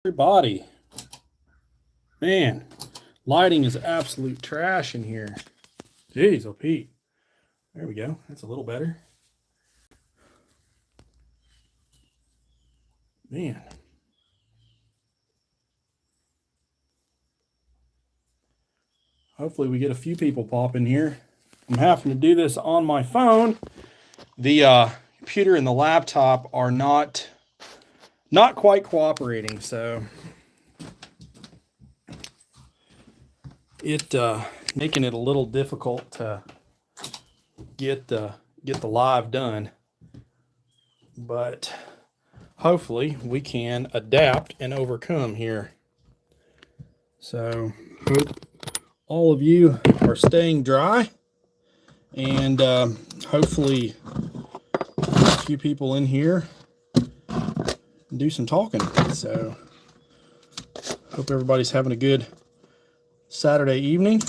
Everybody, man, lighting is absolute trash in here. Jeez, oh Pete, there we go. That's a little better. Man, hopefully we get a few people pop in here. I'm having to do this on my phone. The computer and the laptop are not quite cooperating, so it making it a little difficult to get the live done. But hopefully we can adapt and overcome here. So hope all of you are staying dry, and hopefully a few people in here do some talking. So hope everybody's having a good Saturday evening.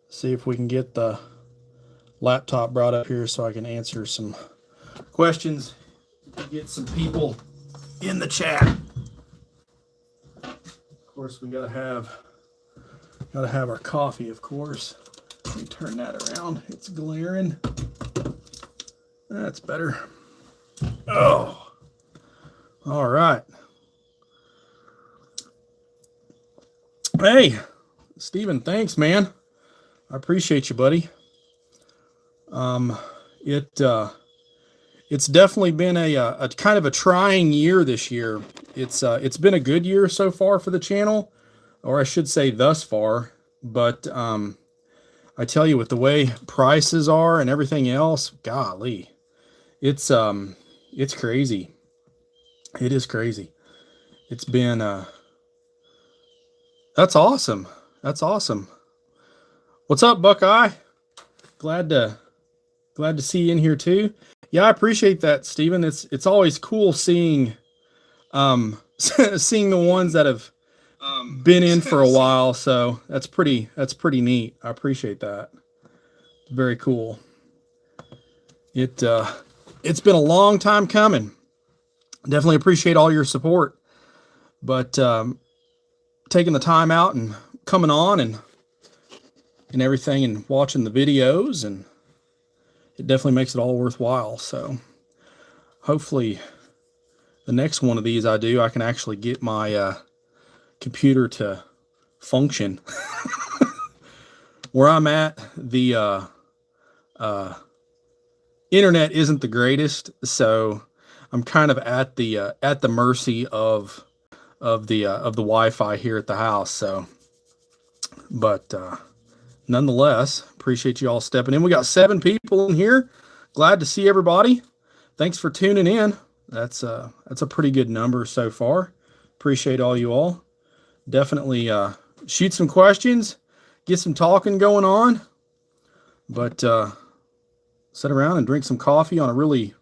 See if we can get the laptop brought up here so I can answer some questions, get some people in the chat. Of course, we gotta have our coffee, of course. Let me turn that around. It's glaring. That's better. Oh, all right. Hey, Steven, thanks, man. I appreciate you, buddy. It's definitely been a kind of a trying year this year. It's been a good year so far for the channel, or I should say thus far. But I tell you, with the way prices are and everything else, golly, it's crazy. It is crazy. It's been that's awesome. That's awesome. What's up, Buckeye? Glad to see you in here too. Yeah, I appreciate that, Steven. It's always cool seeing seeing the ones that have been in for a while. So that's pretty neat. I appreciate that. Very cool. It's been a long time coming. Definitely appreciate all your support, but taking the time out and coming on and everything and watching the videos, and it definitely makes it all worthwhile. So hopefully the next one of these I can actually get my computer to function. Where I'm at, the internet isn't the greatest, so I'm kind of at the mercy of the Wi-Fi here at the house. So, but nonetheless, appreciate you all stepping in. We got 7 people in here. Glad to see everybody. Thanks for tuning in. That's a pretty good number so far. Appreciate all you all. Definitely shoot some questions, get some talking going on. But sit around and drink some coffee on a really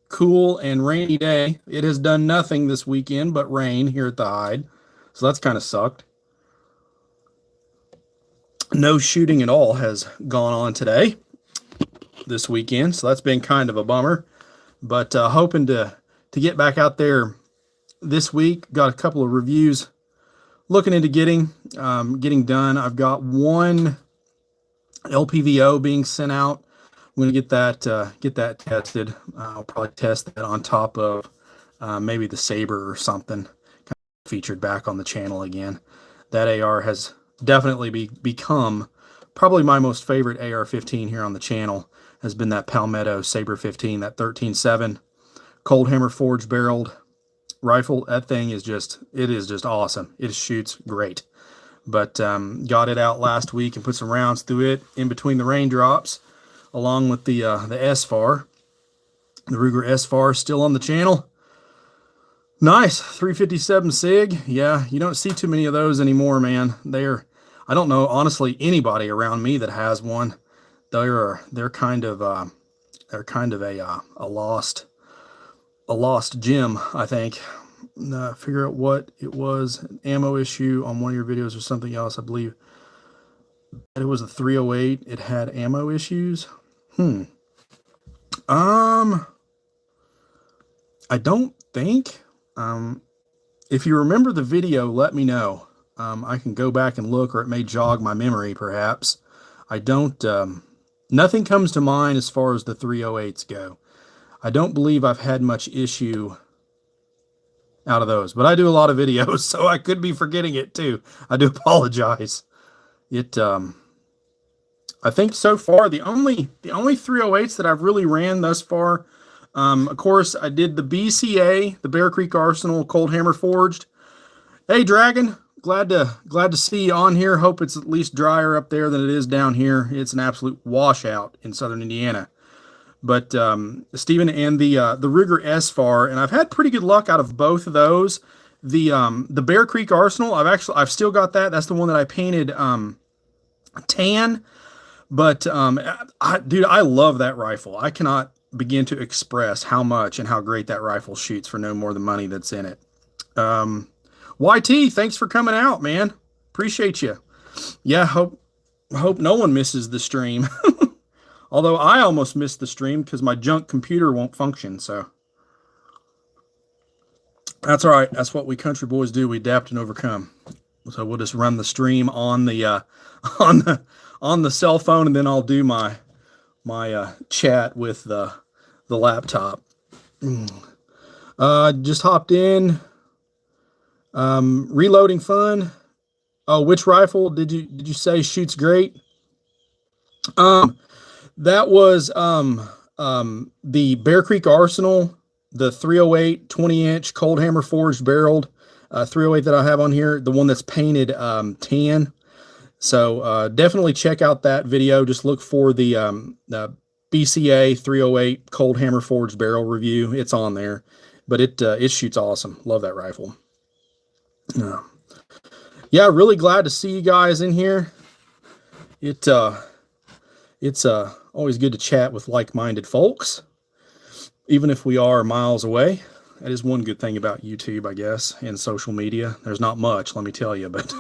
cool and rainy day. It has done nothing this weekend but rain here at the Hyde, so that's kind of sucked. No shooting at all has gone on today, this weekend, so that's been kind of a bummer. But hoping to get back out there this week. Got a couple of reviews looking into getting done. I've got one LPVO being sent out. I'm going to get that tested. I'll probably test that on top of maybe the Saber or something, kind of featured back on the channel again. That AR has definitely become probably my most favorite AR-15 here on the channel. Has been that Palmetto Saber 15, that 13.7 cold hammer forged barreled rifle. That thing is just awesome. It shoots great. But got it out last week and put some rounds through it in between the raindrops, along with the S-FAR. The Ruger S-FAR still on the channel. Nice 357 SIG. Yeah, you don't see too many of those anymore, man. I don't know honestly anybody around me that has one. They're kind of a lost gem, I think. Figure out what it was, an ammo issue on one of your videos or something else. I believe it was a 308. It had ammo issues. I don't think. if you remember the video, let me know. I can go back and look, or it may jog my memory, perhaps. I don't, nothing comes to mind as far as the 308s go. I don't believe I've had much issue out of those, but I do a lot of videos, so I could be forgetting it too. I do apologize. I think so far the only 308s that I've really ran thus far, of course, I did the BCA, the Bear Creek Arsenal Cold Hammer Forged. Hey, Dragon, glad to see you on here. Hope it's at least drier up there than it is down here. It's an absolute washout in southern Indiana. But Stephen, and the Ruger S-Far, and I've had pretty good luck out of both of those. The Bear Creek Arsenal, I've still got that. That's the one that I painted tan. But dude, I love that rifle. I cannot begin to express how much and how great that rifle shoots for no more than money that's in it. YT, thanks for coming out, man. Appreciate you. Yeah, hope no one misses the stream. Although I almost missed the stream because my junk computer won't function, so that's all right. That's what we country boys do. We adapt and overcome. So we'll just run the stream on the on the cell phone, and then I'll do my chat with the laptop. Just hopped in. Reloading fun. Oh, which rifle did you say shoots great? That was the Bear Creek Arsenal, the 308 20-inch Cold Hammer Forged barreled 308 that I have on here, the one that's painted tan. So definitely check out that video. Just look for the BCA 308 Cold Hammer Forged barrel review. It's on there, but it shoots awesome. Love that rifle. Yeah, really glad to see you guys in here. It's always good to chat with like-minded folks, even if we are miles away. That is one good thing about YouTube, I guess, and social media. There's not much, let me tell you, but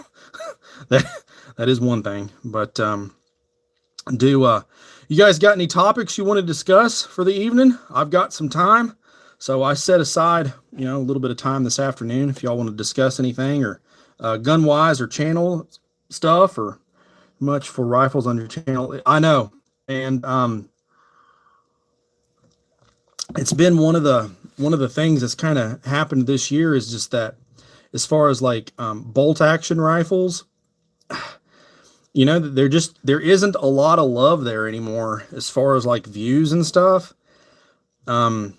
that is one thing. But you guys got any topics you want to discuss for the evening? I've got some time, so I set aside, a little bit of time this afternoon if y'all want to discuss anything, or gun-wise or channel stuff, or much for rifles on your channel. I know. And it's been one of the things that's kind of happened this year is just that as far as like bolt action rifles, there isn't a lot of love there anymore as far as like views and stuff. So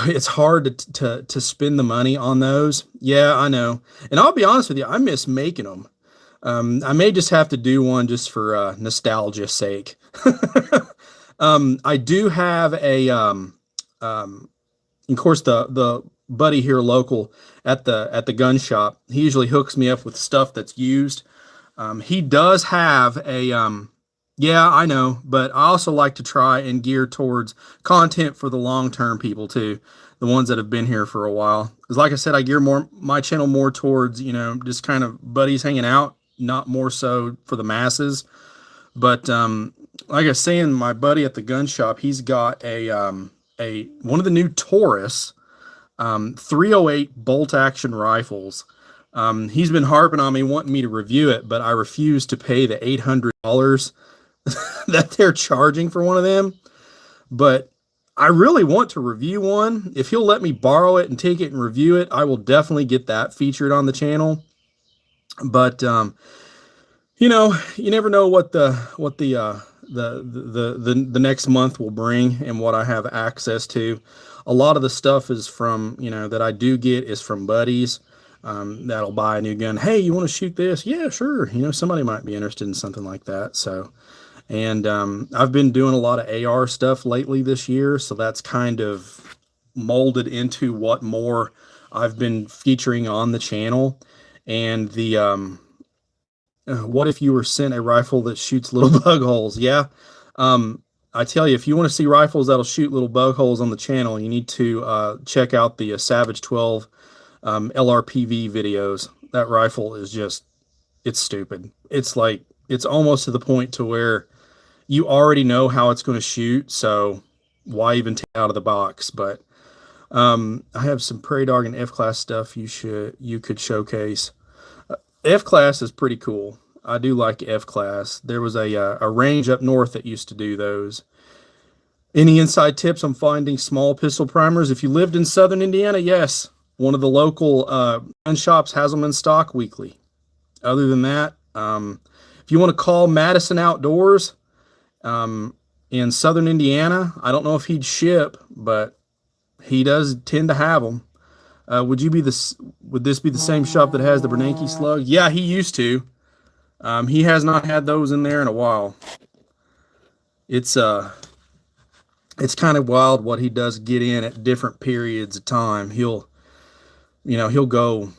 it's hard to spend the money on those. Yeah, I know. And I'll be honest with you, I miss making them. I may just have to do one just for nostalgia's sake. I do have a, of course, the buddy here local at the gun shop. He usually hooks me up with stuff that's used. He does have a, yeah, I know, but I also like to try and gear towards content for the long-term people too. The ones that have been here for a while. Because like I said, I gear my channel more towards, just kind of buddies hanging out, not more so for the masses. But like I was saying, my buddy at the gun shop, he's got one of the new Taurus 308 bolt action rifles. He's been harping on me wanting me to review it, but I refuse to pay the $800 that they're charging for one of them. But I really want to review one. If he'll let me borrow it and take it and review it, I will definitely get that featured on the channel. But you never know what the next month will bring and what I have access to. A lot of the stuff is from, that I do get is from buddies that'll buy a new gun. Hey, you want to shoot this? Yeah, sure. Somebody might be interested in something like that. So, and I've been doing a lot of AR stuff lately this year, so that's kind of molded into what more I've been featuring on the channel. And the what if you were sent a rifle that shoots little bug holes? Yeah. I tell you, if you want to see rifles that'll shoot little bug holes on the channel, you need to check out the Savage 12 LRPV videos. That rifle is just, it's stupid. It's like, it's almost to the point to where you already know how it's going to shoot, so why even take it out of the box? But I have some Prairie Dog and F-Class stuff you could showcase. F-Class is pretty cool. I do like F-Class. There was a range up north that used to do those. Any inside tips on finding small pistol primers? If you lived in southern Indiana, yes. One of the local gun shops has them in stock weekly. Other than that, if you want to call Madison Outdoors in southern Indiana, I don't know if he'd ship, but he does tend to have them. Would this be the same shop that has the Bernanke slug? Yeah, he used to. He has not had those in there in a while. It's kind of wild what he does get in at different periods of time. He'll go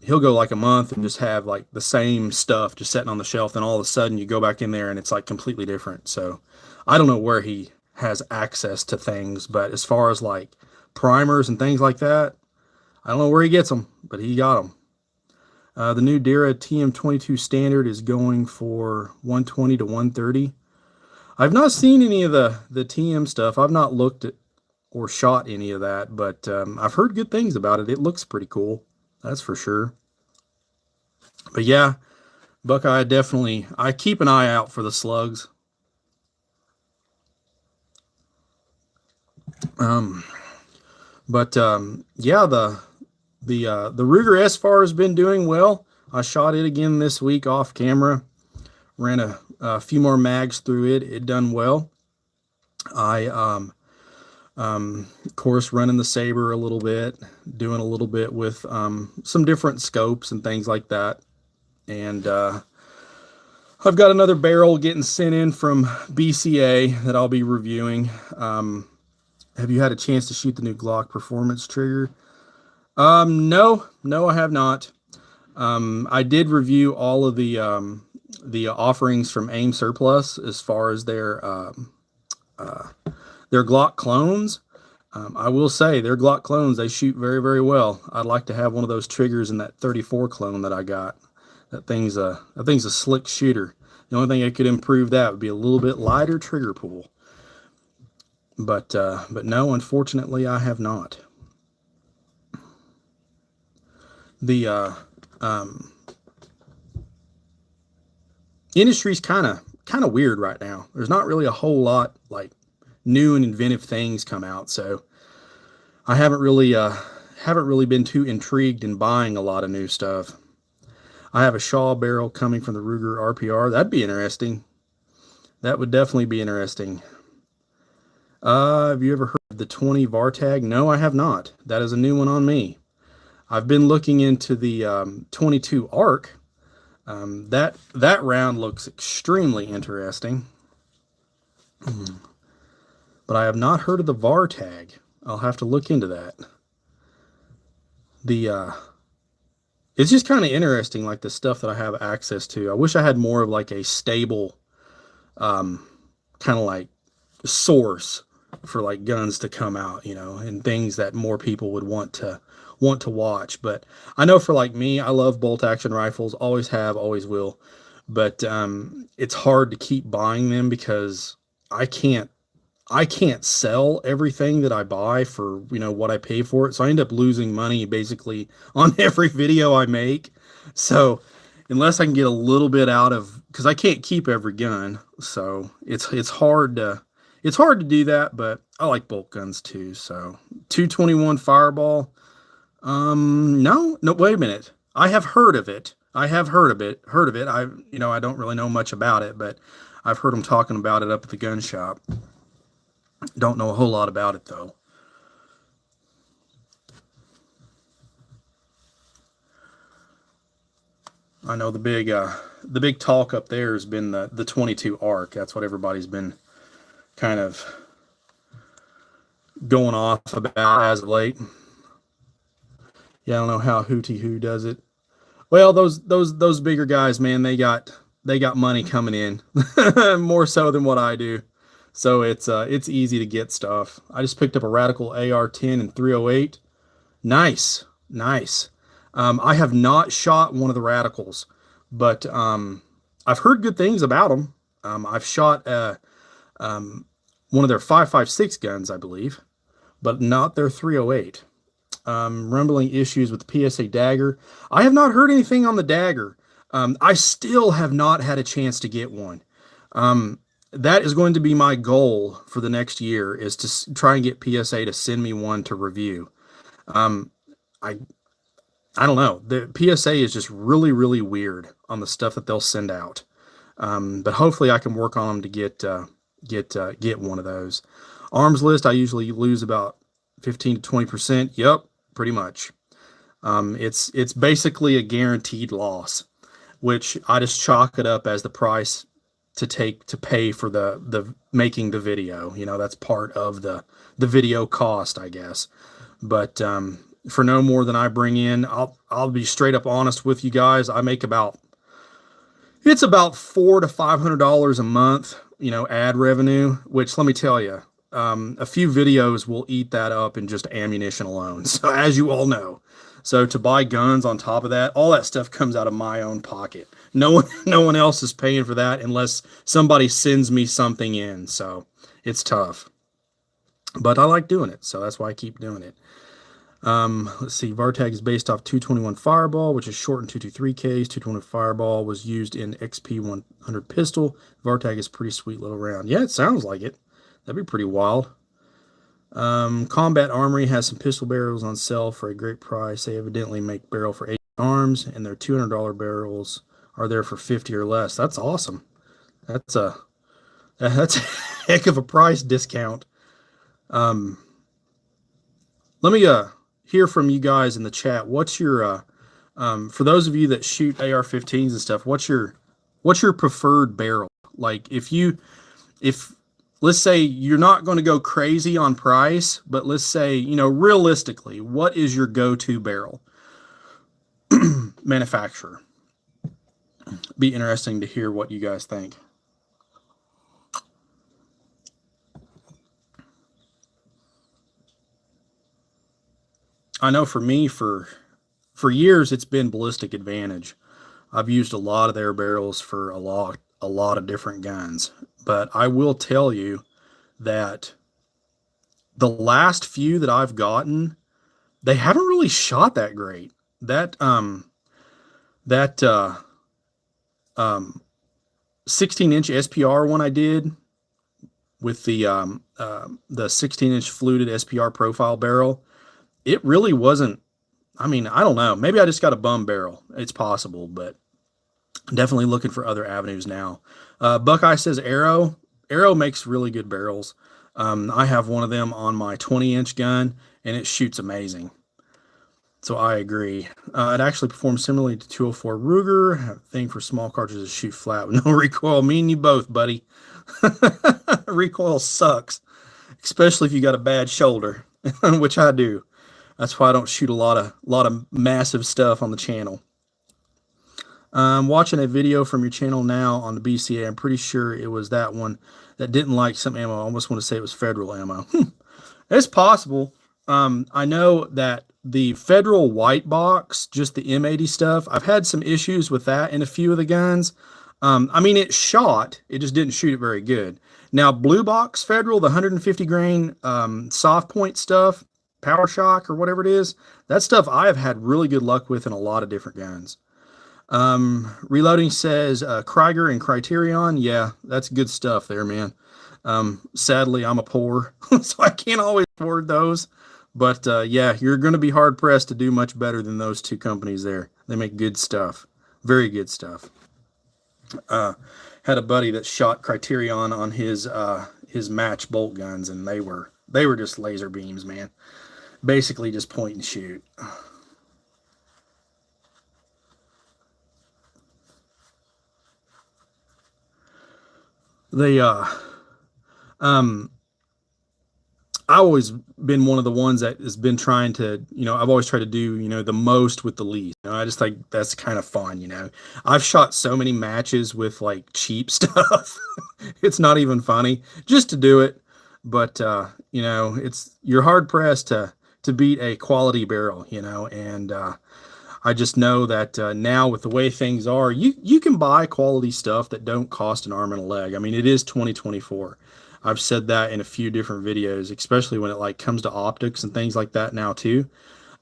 like a month and just have like the same stuff just sitting on the shelf. Then all of a sudden you go back in there and it's like completely different. So I don't know where he has access to things, but as far as like primers and things like that, I don't know where he gets them, but he got them. The new Dira TM22 standard is going for 120 to 130. I've not seen any of the TM stuff. I've not looked at or shot any of that, but I've heard good things about it. It looks pretty cool. That's for sure. But yeah, Buckeye, I keep an eye out for the slugs. Yeah, the Ruger S-Far has been doing well. I shot it again this week off camera. Ran a few more mags through it. It done well. I of course running the Saber a little bit, doing a little bit with some different scopes and things like that. And I've got another barrel getting sent in from BCA that I'll be reviewing. Have you had a chance to shoot the new Glock Performance trigger? No, I have not. I did review all of the offerings from AIM Surplus as far as their Glock clones. I will say their Glock clones, they shoot very, very well. I'd like to have one of those triggers in that 34 clone that I got. That thing's a slick shooter. The only thing I could improve that would be a little bit lighter trigger pull. But no, unfortunately, I have not. The industry's kind of weird right now. There's not really a whole lot like new and inventive things come out, so I haven't really been too intrigued in buying a lot of new stuff. I have a Shaw barrel coming from the Ruger RPR. That'd be interesting. That would definitely be interesting. Have you ever heard of the 20 Vartag? No, I have not. That is a new one on me. I've been looking into the 22 Arc. That round looks extremely interesting. But I have not heard of the Vartag. I'll have to look into that. It's just kind of interesting, like the stuff that I have access to. I wish I had more of like a stable, kind of like source for like guns to come out, and things that more people would want to watch. But I know for like me, I love bolt action rifles, always have, always will. But it's hard to keep buying them because I can't sell everything that I buy for, what I pay for it. So I end up losing money basically on every video I make. So unless I can get a little bit out of, because I can't keep every gun. So it's hard to do that, but I like bolt guns too. So 221 Fireball. No, wait a minute. I have heard of it. I don't really know much about it, but I've heard them talking about it up at the gun shop. Don't know a whole lot about it though. I know the big talk up there has been the 22 Arc. That's what everybody's been kind of going off about as of late. Yeah, I don't know how Hootie Who does it. Well, those bigger guys, man, they got money coming in more so than what I do. So it's easy to get stuff. I just picked up a Radical AR-10 and 308. Nice. I have not shot one of the Radicals, but I've heard good things about them. I've shot one of their 5.56 guns, I believe. but not their 308. Rumbling issues with the PSA dagger. I have not heard anything on the dagger. I still have not had a chance to get one. That is going to be my goal for the next year, is to try and get PSA to send me one to review. Um, I I don't know. The PSA is just really, really weird on the stuff that they'll send out. But hopefully I can work on them to get one of those. Arms list, I usually lose about 15 to 20%. Yep, pretty much. It's basically a guaranteed loss, which I just chalk it up as the price to pay for the making the video. That's part of the video cost, I guess. But for no more than I bring in, I'll be straight up honest with you guys. I make about $400 to $500 a month, ad revenue, which, let me tell you, a few videos will eat that up in just ammunition alone. So, as you all know, so to buy guns on top of that, all that stuff comes out of my own pocket. No one else is paying for that unless somebody sends me something in. So it's tough, but I like doing it. So that's why I keep doing it. Let's see. Vartag is based off 221 Fireball, which is shortened 223 case. 221 Fireball was used in XP 100 pistol. Vartag is a pretty sweet little round. Yeah, it sounds like it. That'd be pretty wild. Combat Armory has some pistol barrels on sale for a great price. They evidently make barrel for 8 arms, and their $200 barrels are there for 50 or less. That's awesome. That's a heck of a price discount. Let me hear from you guys in the chat. What's your for those of you that shoot AR-15s and stuff, what's your preferred barrel? Like, if let's say you're not going to go crazy on price, but let's say, realistically, what is your go-to barrel manufacturer? Be interesting to hear what you guys think. I know for me, for years, it's been Ballistic Advantage. I've used a lot of their barrels for a lot of different guns. But I will tell you that the last few that I've gotten, they haven't really shot that great. That 16-inch SPR one I did with the 16-inch fluted SPR profile barrel, it really wasn't. I mean, I don't know. Maybe I just got a bum barrel. It's possible, but definitely looking for other avenues now. Buckeye says Arrow makes really good barrels. I have one of them on my 20-inch gun, and it shoots amazing. So I agree. It actually performs similarly to 204 Ruger. A thing for small cartridges, shoot flat with no recoil. Me and you both, buddy. Recoil sucks, especially if you got a bad shoulder, which I do. That's why I don't shoot a lot of massive stuff on the channel. I'm watching a video from your channel now on the BCA. I'm pretty sure it was that one that didn't like some ammo. I almost want to say it was Federal ammo. It's possible. I know that the Federal white box, just the M80 stuff, I've had some issues with that in a few of the guns. I mean, it shot. It just didn't shoot it very good. Now, blue box Federal, the 150 grain soft point stuff, Power Shock or whatever it is, that stuff I have had really good luck with in a lot of different guns. Reloading says Krieger and Criterion. Yeah, that's good stuff there, man. Sadly, I'm a poor, so I can't always afford those. But yeah, you're going to be hard pressed to do much better than those two companies there. They make good stuff, very good stuff. Had a buddy that shot Criterion on his match bolt guns, and they were just laser beams, man. Basically, just point and shoot. I've always been one of the ones that has been trying to, I've always tried to do, the most with the least. I just think that's kind of fun, I've shot so many matches with like cheap stuff. It's not even funny just to do it. But, you're hard pressed to beat a quality barrel, and I just know that now with the way things are, you can buy quality stuff that don't cost an arm and a leg. I mean, it is 2024. I've said that in a few different videos, especially when it like comes to optics and things like that now too.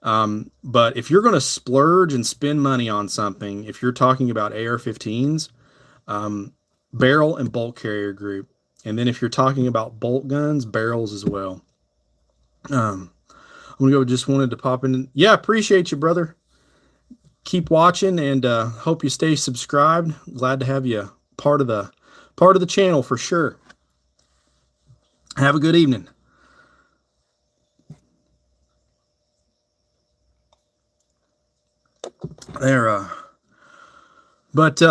But if you're going to splurge and spend money on something, if you're talking about AR-15s, barrel and bolt carrier group. And then if you're talking about bolt guns, barrels as well. I'm gonna go. Just wanted to pop in. Yeah, appreciate you, brother. Keep watching, and hope you stay subscribed. Glad to have you part of the channel for sure. Have a good evening. There. But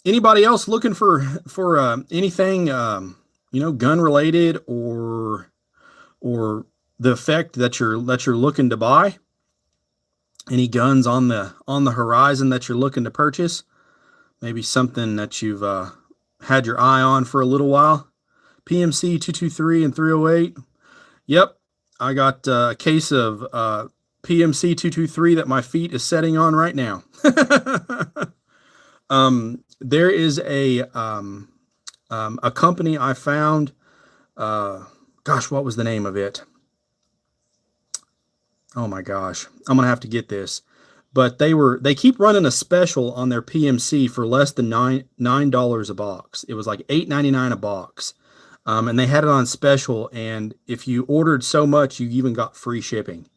anybody else looking for anything, gun related or the effect that you're looking to buy? Any guns on the horizon that you're looking to purchase? Maybe something that you've had your eye on for a little while. PMC 223 and 308. Yep, I got a case of PMC 223 that my feet is setting on right now. There is a company I found. Gosh, what was the name of it? Oh my gosh, I'm gonna have to get this. But they keep running a special on their PMC for less than $9 a box. It was like $8.99 a box. And they had it on special, and if you ordered so much, you even got free shipping.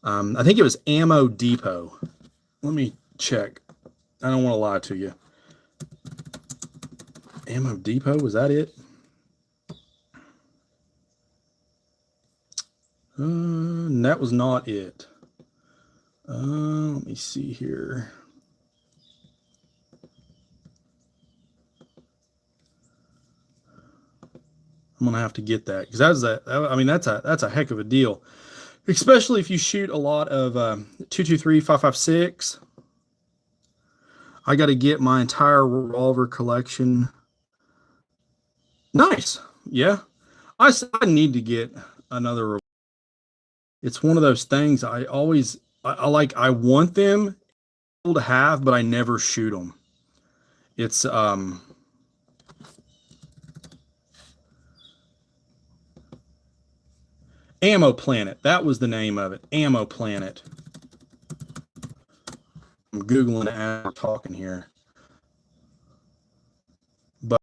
I think it was Ammo Depot. Let me check. I don't want to lie to you. Ammo Depot, was that it? That was not it. Let me see here. I'm gonna have to get that because that's a heck of a deal, especially if you shoot a lot of 223, 5.56. I got to get my entire revolver collection. Nice, yeah. I need to get another. It's one of those things I always I like. I want them to have, but I never shoot them. It's Ammo Planet. That was the name of it. Ammo Planet. I'm Googling as we're talking here. But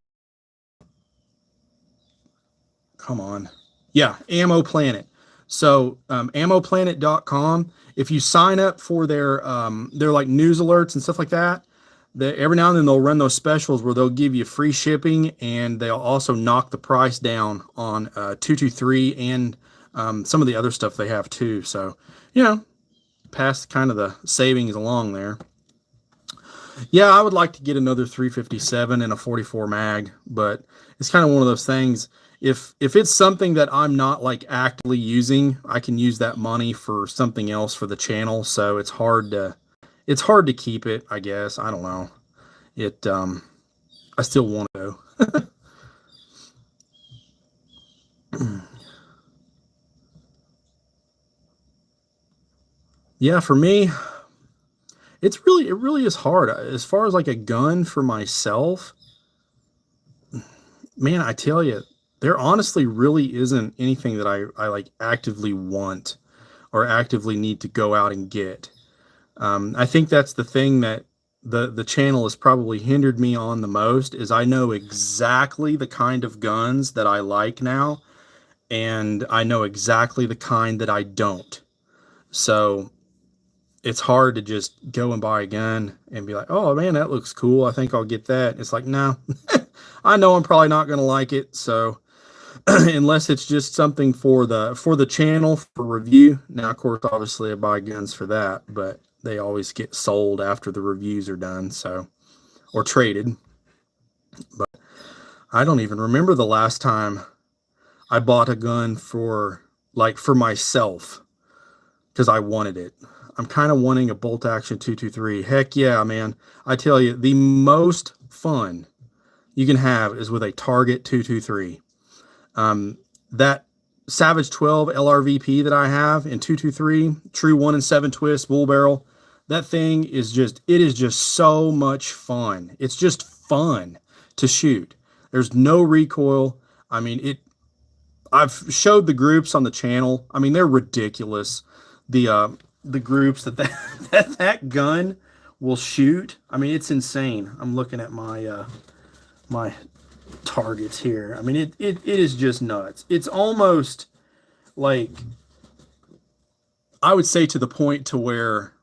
come on. Yeah, Ammo Planet. So ammoplanet.com. If you sign up for their like news alerts and stuff like that, every now and then they'll run those specials where they'll give you free shipping, and they'll also knock the price down on 223 and some of the other stuff they have too. So, pass kind of the savings along there. Yeah, I would like to get another 357 and a 44 mag, but it's kind of one of those things. If it's something that I'm not like actively using, I can use that money for something else for the channel. So it's hard to keep it, I guess. I don't know. I still want to go. Yeah, for me, it really is hard. As far as like a gun for myself, man, I tell you, there honestly really isn't anything that I like actively want or actively need to go out and get. I think that's the thing that the channel has probably hindered me on the most, is I know exactly the kind of guns that I like now, and I know exactly the kind that I don't. So it's hard to just go and buy a gun and be like, oh man, that looks cool, I think I'll get that. It's like, no, I know I'm probably not going to like it. So unless it's just something for the channel for review. Now, of course, obviously I buy guns for that, but they always get sold after the reviews are done, so, or traded. But I don't even remember the last time I bought a gun for myself because I wanted it. I'm kind of wanting a bolt action 223. Heck yeah, man. I tell you, the most fun you can have is with a Target 223. That Savage 12 LRVP that I have in 223, true 1 and 7 twist, bull barrel, that thing is just so much fun. It's just fun to shoot. There's no recoil. I mean, I've showed the groups on the channel. I mean, they're ridiculous. The groups that gun will shoot. I mean, it's insane. I'm looking at my targets here. I mean, it is just nuts. It's almost like, I would say, to the point to where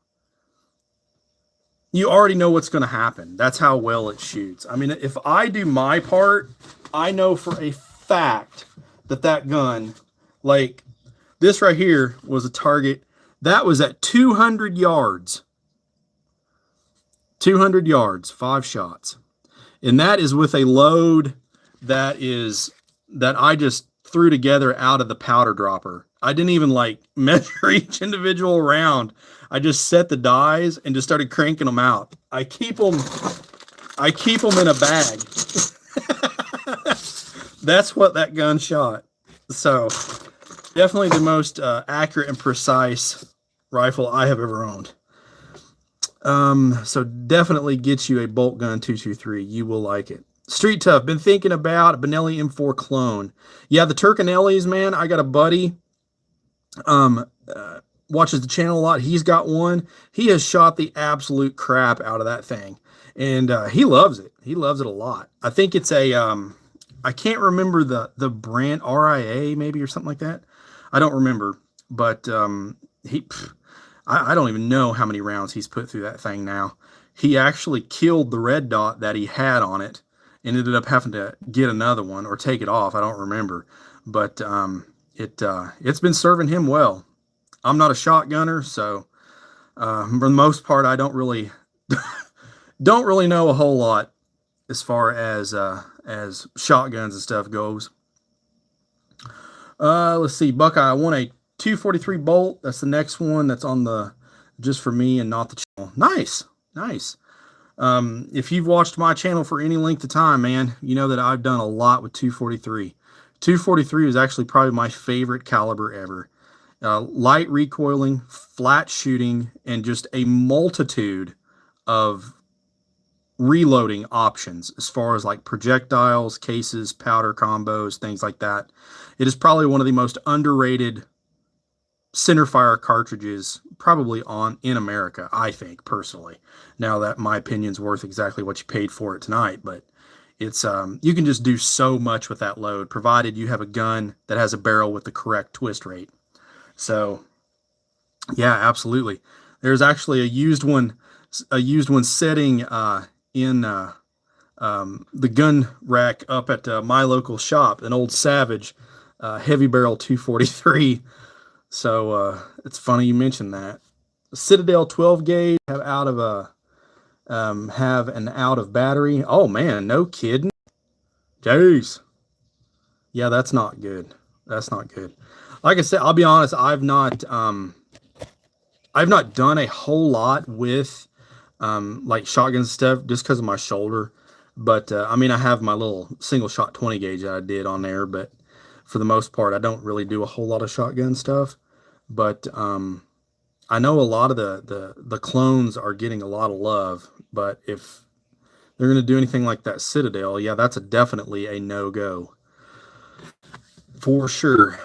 you already know what's going to happen. That's how well it shoots. I mean, if I do my part, I know for a fact that gun, like this right here, was a target that was at 200 yards. 200 yards, 5 shots. And that is with a load that I just threw together out of the powder dropper. I didn't even like measure each individual round. I just set the dies and just started cranking them out. I keep them in a bag. That's what that gun shot. So definitely the most accurate and precise rifle I have ever owned. So definitely get you a bolt gun 223. You will like it. Street Tough, been thinking about a Benelli M4 clone. Yeah, the Turkinellis, man. I got a buddy, watches the channel a lot. He's got one. He has shot the absolute crap out of that thing, and he loves it. He loves it a lot. I think it's a I can't remember the brand, RIA maybe or something like that. I don't remember, but I don't even know how many rounds he's put through that thing now. He actually killed the red dot that he had on it and ended up having to get another one or take it off. I don't remember, but it's been serving him well. I'm not a shotgunner, so for the most part, I don't really know a whole lot as far as shotguns and stuff goes. Let's see, Buckeye. I want a 243 bolt. That's the next one. That's on the just for me and not the channel. Nice. If you've watched my channel for any length of time, man, you know that I've done a lot with 243. 243 is actually probably my favorite caliber ever. Light recoiling, flat shooting, and just a multitude of reloading options as far as like projectiles, cases, powder combos, things like that. It is probably one of the most underrated centerfire cartridges probably in America, I think, personally. Now that my opinion's worth exactly what you paid for it tonight, but it's you can just do so much with that load, provided you have a gun that has a barrel with the correct twist rate. So yeah, absolutely. There's actually a used one sitting in the gun rack up at my local shop, an old Savage heavy barrel 243. So it's funny you mentioned that. Citadel 12 gauge have an out of battery. Oh man, no kidding. Jeez. Yeah, that's not good. That's not good. Like I said, I'll be honest, I've not done a whole lot with like shotgun stuff just because of my shoulder. But I mean, I have my little single shot 20 gauge that I did on there, but for the most part, I don't really do a whole lot of shotgun stuff. But I know a lot of the clones are getting a lot of love. But if they're going to do anything like that Citadel, yeah, that's definitely a no-go for sure.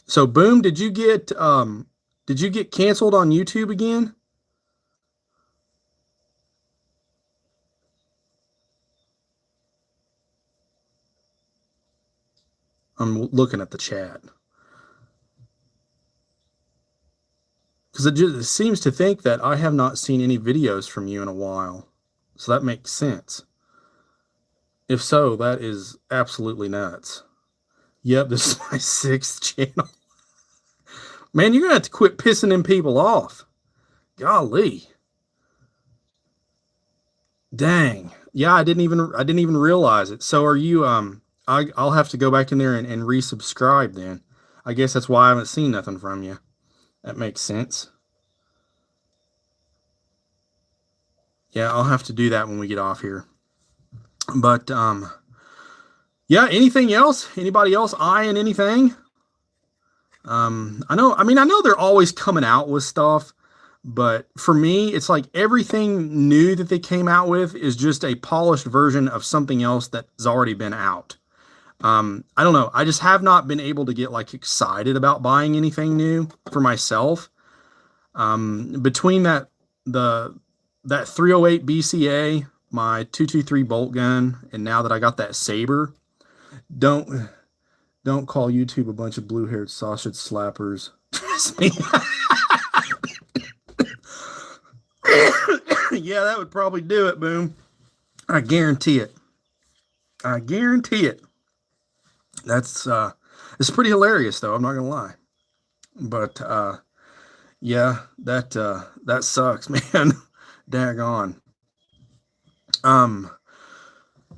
So Boom, did you get canceled on YouTube again? I'm looking at the chat. Because it seems to think that I have not seen any videos from you in a while. So that makes sense. If so, that is absolutely nuts. Yep, this is my 6th channel. Man, you're going to have to quit pissing them people off. Golly. Dang. Yeah, I didn't even realize it. So are you I'll have to go back in there and resubscribe then. I guess that's why I haven't seen nothing from you. That makes sense. Yeah, I'll have to do that when we get off here. But yeah, anything else? Anybody else eyeing anything? I know they're always coming out with stuff, but for me, it's like everything new that they came out with is just a polished version of something else that's already been out. I don't know. I just have not been able to get like excited about buying anything new for myself. Between that 308 BCA, my 223 bolt gun, and now that I got that saber, don't don't call YouTube a bunch of blue-haired sausage slappers. Trust me. Yeah, that would probably do it, Boom. I guarantee it. I guarantee it. That's it's pretty hilarious though, I'm not gonna lie. But yeah, that sucks, man. Daggone. Um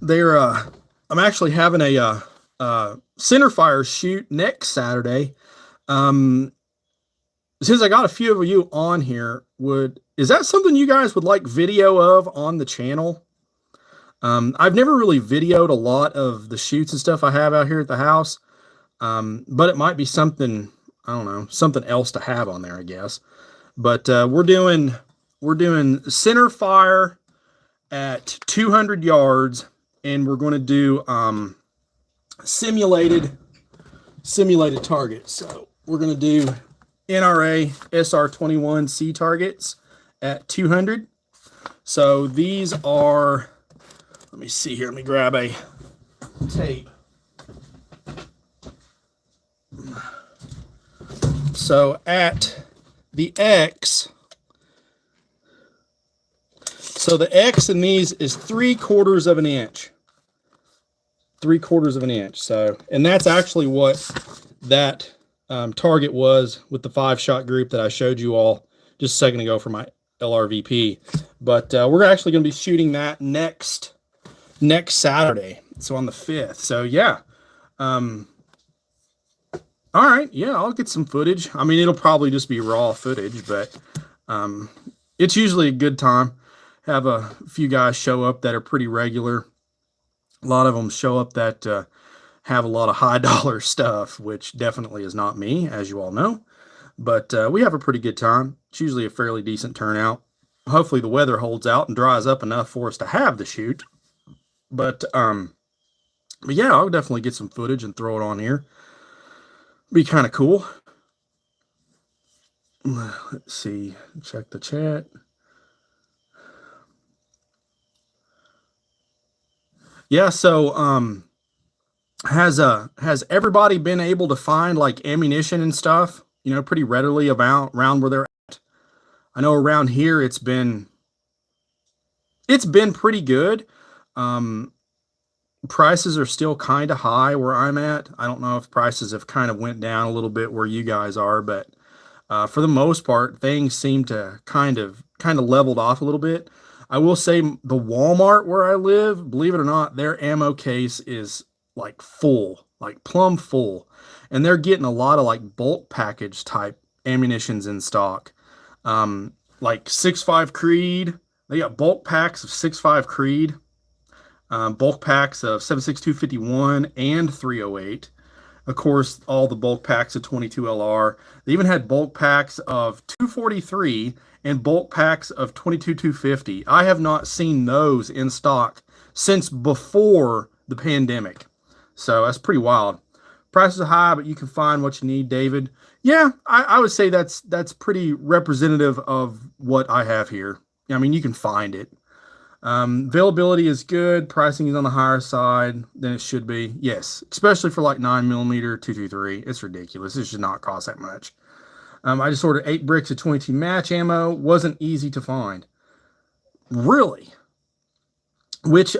they're I'm actually having a centerfire shoot next Saturday. Um since I got a few of you on here, is that something you guys would like video of on the channel? I've never really videoed a lot of the shoots and stuff I have out here at the house. But it might be something, I don't know, something else to have on there, I guess. But we're doing center fire at 200 yards, and we're going to do simulated targets. So we're going to do NRA SR21C targets at 200. So these are, let me see here. Let me grab a tape. So at the X, so the X in these is 3/4 of an inch. 3/4 of an inch. So, and that's actually what that target was with the 5-shot group that I showed you all just a second ago for my LRVP. But we're actually going to be shooting that next Saturday. So on the 5th. So yeah. All right, yeah, I'll get some footage. I mean, it'll probably just be raw footage, but it's usually a good time. Have a few guys show up that are pretty regular. A lot of them show up that have a lot of high dollar stuff, which definitely is not me, as you all know. But we have a pretty good time. It's usually a fairly decent turnout. Hopefully the weather holds out and dries up enough for us to have the shoot. But yeah, I'll definitely get some footage and throw it on here. Be kind of cool. Let's see. Check the chat. Yeah, so has everybody been able to find like ammunition and stuff, you know, pretty readily around where they're at? I know around here it's been pretty good. Prices are still kind of high where I'm at. I don't know if prices have kind of went down a little bit where you guys are, but for the most part, things seem to kind of leveled off a little bit. I will say the Walmart where I live, believe it or not, their ammo case is like full, like plumb full, and they're getting a lot of like bulk package type ammunitions in stock. Like 6.5 Creed, they got bulk packs of 6.5 Creed. Bulk packs of 7.62 and 308. Of course, all the bulk packs of 22 LR. They even had bulk packs of 243 and bulk packs of 22 250. I have not seen those in stock since before the pandemic. So that's pretty wild. Prices are high, but you can find what you need, David. Yeah, I would say that's pretty representative of what I have here. I mean, you can find it. Availability is good. Pricing is on the higher side than it should be. Yes, especially for like 9mm 223. It's ridiculous. It should not cost that much. I just ordered 8 bricks of 22 match ammo. Wasn't easy to find. Really? Which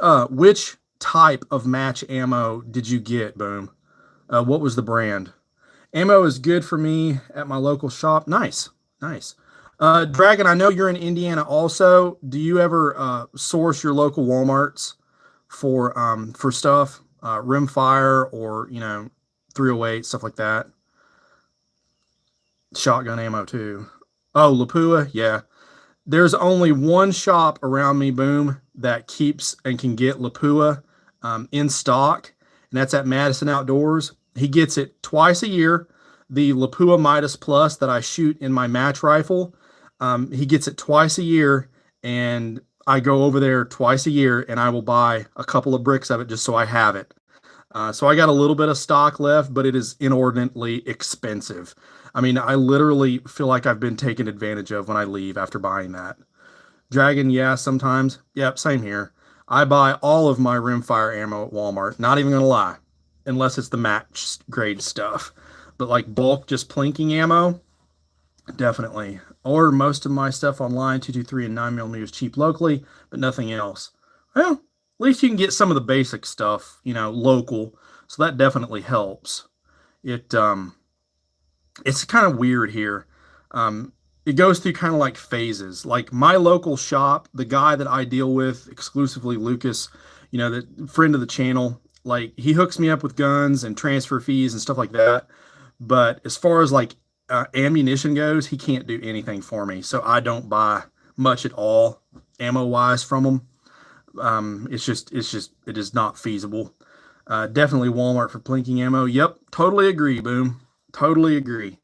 type of match ammo did you get, Boom? What was the brand? Ammo is good for me at my local shop. Nice. Dragon, I know you're in Indiana also. Do you ever source your local Walmarts for stuff? Rimfire or, 308, stuff like that. Shotgun ammo too. Oh, Lapua, yeah. There's only one shop around me, Boom, that keeps and can get Lapua in stock, and that's at Madison Outdoors. He gets it twice a year. The Lapua Midas Plus that I shoot in my match rifle, he gets it twice a year, and I go over there twice a year, and I will buy a couple of bricks of it just so I have it. So I got a little bit of stock left, but it is inordinately expensive. I mean, I literally feel like I've been taken advantage of when I leave after buying that. Dragon, yeah, sometimes. Yep, same here. I buy all of my rimfire ammo at Walmart. Not even gonna lie, unless it's the match grade stuff. But like bulk, just plinking ammo, definitely. Order most of my stuff online, 223 and 9mm cheap locally, but nothing else. Well, at least you can get some of the basic stuff, local. So that definitely helps. It it's kind of weird here. It goes through kind of like phases. Like my local shop, the guy that I deal with exclusively, Lucas, the friend of the channel, like he hooks me up with guns and transfer fees and stuff like that. But as far as like ammunition goes, he can't do anything for me. So I don't buy much at all ammo wise from him. It is not feasible. Definitely Walmart for plinking ammo. Yep, totally agree, Boom. Totally agree.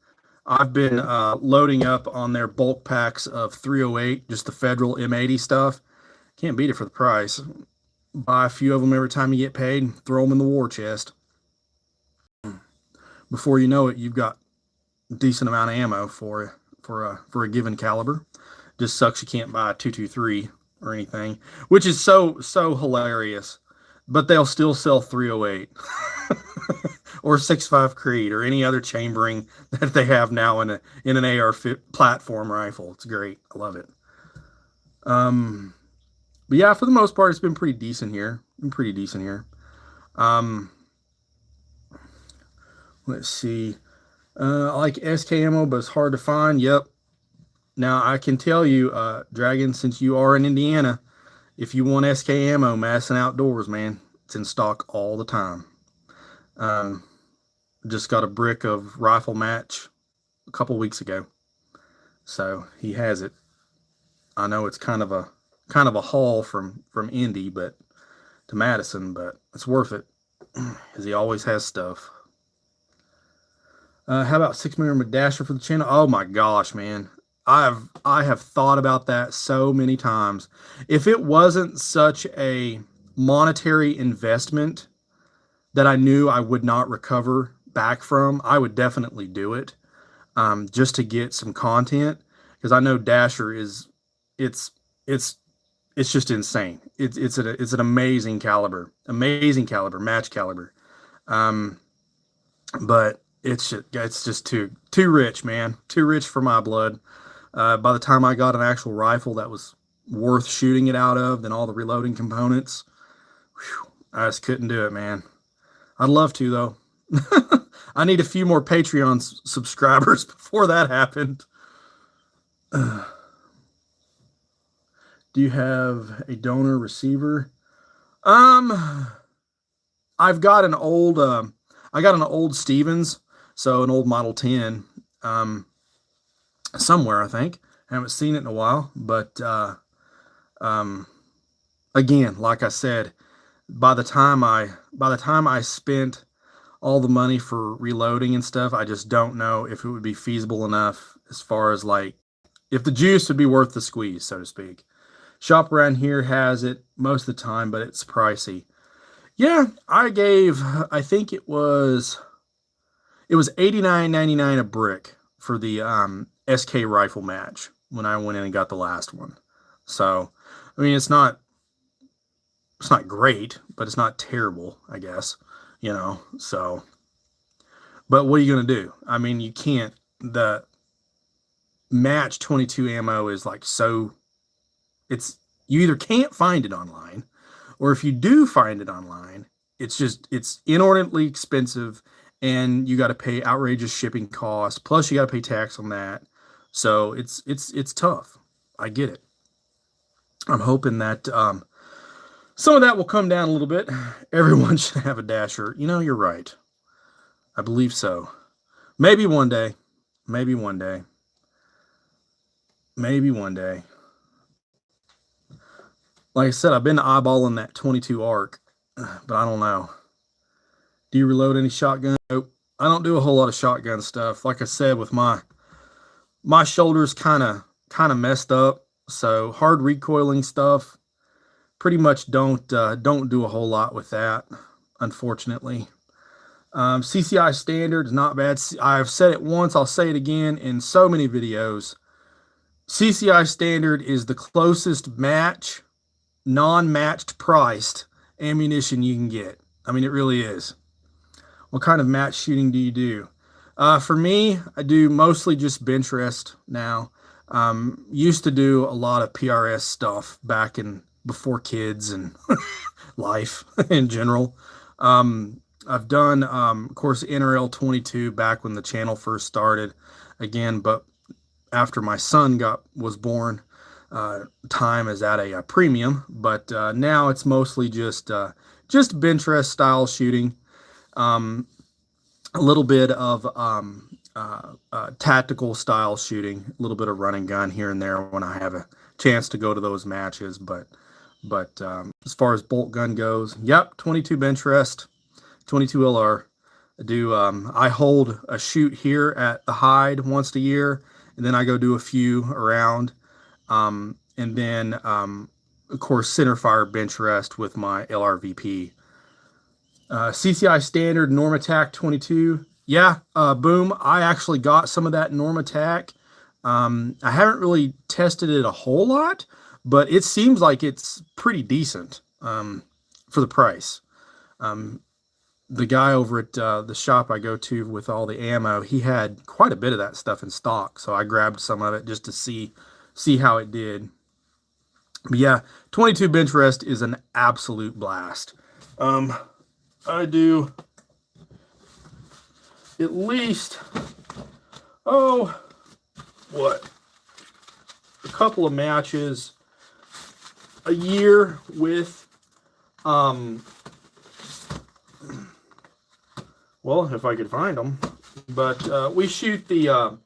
I've been loading up on their bulk packs of 308, just the federal M80 stuff. Can't beat it for the price. Buy a few of them every time you get paid, throw them in the war chest. Before you know it, you've got a decent amount of ammo for a given caliber. Just sucks you can't buy a 223 or anything, which is so hilarious. But they'll still sell 308 or 6.5 Creed or any other chambering that they have now in an AR platform rifle. It's great. I love it. But yeah, for the most part, it's been pretty decent here. Let's see. I like SK ammo, but it's hard to find. Yep. Now I can tell you, Dragon, since you are in Indiana, if you want SK ammo, Madison Outdoors, man, it's in stock all the time. Just got a brick of rifle match a couple weeks ago, so he has it. I know it's kind of a haul from Indy, but to Madison, but it's worth it because he always has stuff. How about 6mm dasher for the channel? Oh my gosh, man. I have thought about that so many times. If it wasn't such a monetary investment that I knew I would not recover back from, I would definitely do it, just to get some content, because I know dasher is it's just insane. It's an amazing caliber, match caliber. But it's just too rich, man, too rich for my blood. By the time I got an actual rifle that was worth shooting it out of, then all the reloading components, I just couldn't do it, man. I'd love to, though. I need a few more Patreon subscribers before that happened. Do you have a donor receiver? I've got an old, Stevens, so an old Model 10. Somewhere, I think. I haven't seen it in a while, but again, like I said, by the time I spent all the money for reloading and stuff, I just don't know if it would be feasible enough as far as like if the juice would be worth the squeeze, so to speak. Shop around here has it most of the time, but it's pricey. Yeah, I think it was $89.99 a brick for the SK rifle match when I went in and got the last one. So, I mean, it's not great, but it's not terrible, I guess, so, but what are you going to do? I mean, you can't, the match 22 ammo is like, you either can't find it online, or if you do find it online, it's inordinately expensive, and you got to pay outrageous shipping costs. Plus you got to pay tax on that. So it's tough. I get it. I'm hoping that some of that will come down a little bit. Everyone should have a dasher. You're right. I believe so. Maybe one day. Maybe one day. Like I said, I've been eyeballing that 22 ARC, but I don't know. Do you reload any shotgun? Nope. I don't do a whole lot of shotgun stuff. Like I said, with my shoulders kind of messed up, so hard recoiling stuff, pretty much don't do a whole lot with that. unfortunately. CCI standard is not bad. I've said it once, I'll say it again in so many videos. CCI standard is the closest non-matched priced ammunition you can get. I mean, it really is. What kind of match shooting do you do? For me, I do mostly just bench rest now. Used to do a lot of PRS stuff back before kids and life in general. I've done, of course, NRL 22 back when the channel first started again, but after my son was born, time is at a premium, but now it's mostly just bench rest style shooting. A little bit of tactical style shooting, a little bit of running gun here and there when I have a chance to go to those matches. But as far as bolt gun goes, yep, 22 bench rest, 22 LR. I hold a shoot here at the Hyde once a year, and then I go do a few around, and then of course center fire bench rest with my LRVP. CCI standard Norm Attack 22. Yeah, boom. I actually got some of that Norm Attack. I haven't really tested it a whole lot, but it seems like it's pretty decent for the price. The guy over at the shop I go to with all the ammo, he had quite a bit of that stuff in stock, so I grabbed some of it just to see how it did. But yeah, 22 bench rest is an absolute blast. I do at least, a couple of matches a year with, well, if I could find them, but we shoot the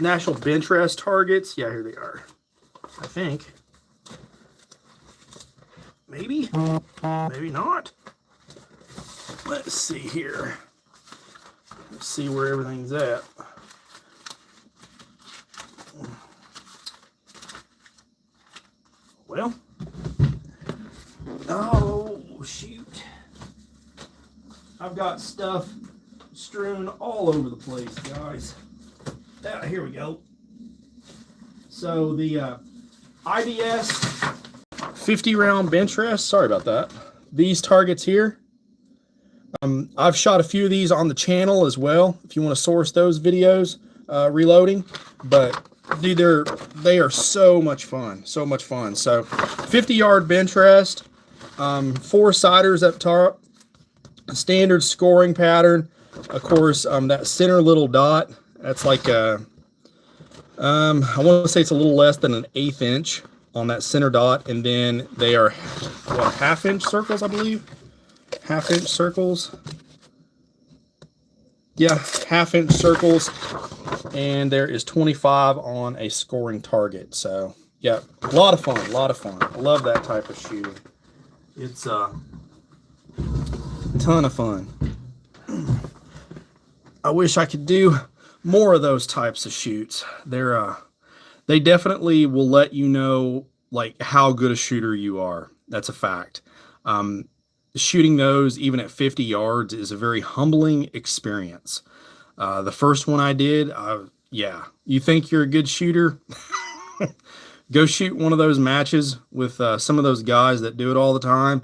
National Bench Rest targets. Yeah, here they are, I think. Maybe, maybe not. Let's see here. Let's see where everything's at. Well, oh, shoot. I've got stuff strewn all over the place, guys. Here we go. So the IBS 50 round bench rest. Sorry about that. These targets here. I've shot a few of these on the channel as well, if you want to source those videos, reloading. But dude, they are so much fun. So much fun. So 50-yard bench rest, 4 siders up top, standard scoring pattern. Of course, that center little dot, that's like I want to say it's a little less than an 1/8 inch on that center dot, and then they are what, 1/2 inch circles, I believe. 1/2 inch circles. Yeah, 1/2 inch circles, and there is 25 on a scoring target. So yeah, a lot of fun, a lot of fun. I love that type of shooting. It's a ton of fun. I wish I could do more of those types of shoots. They definitely will let you know like how good a shooter you are. That's a fact. Shooting those even at 50 yards is a very humbling experience. The first one I did, yeah, you think you're a good shooter? Go shoot one of those matches with some of those guys that do it all the time.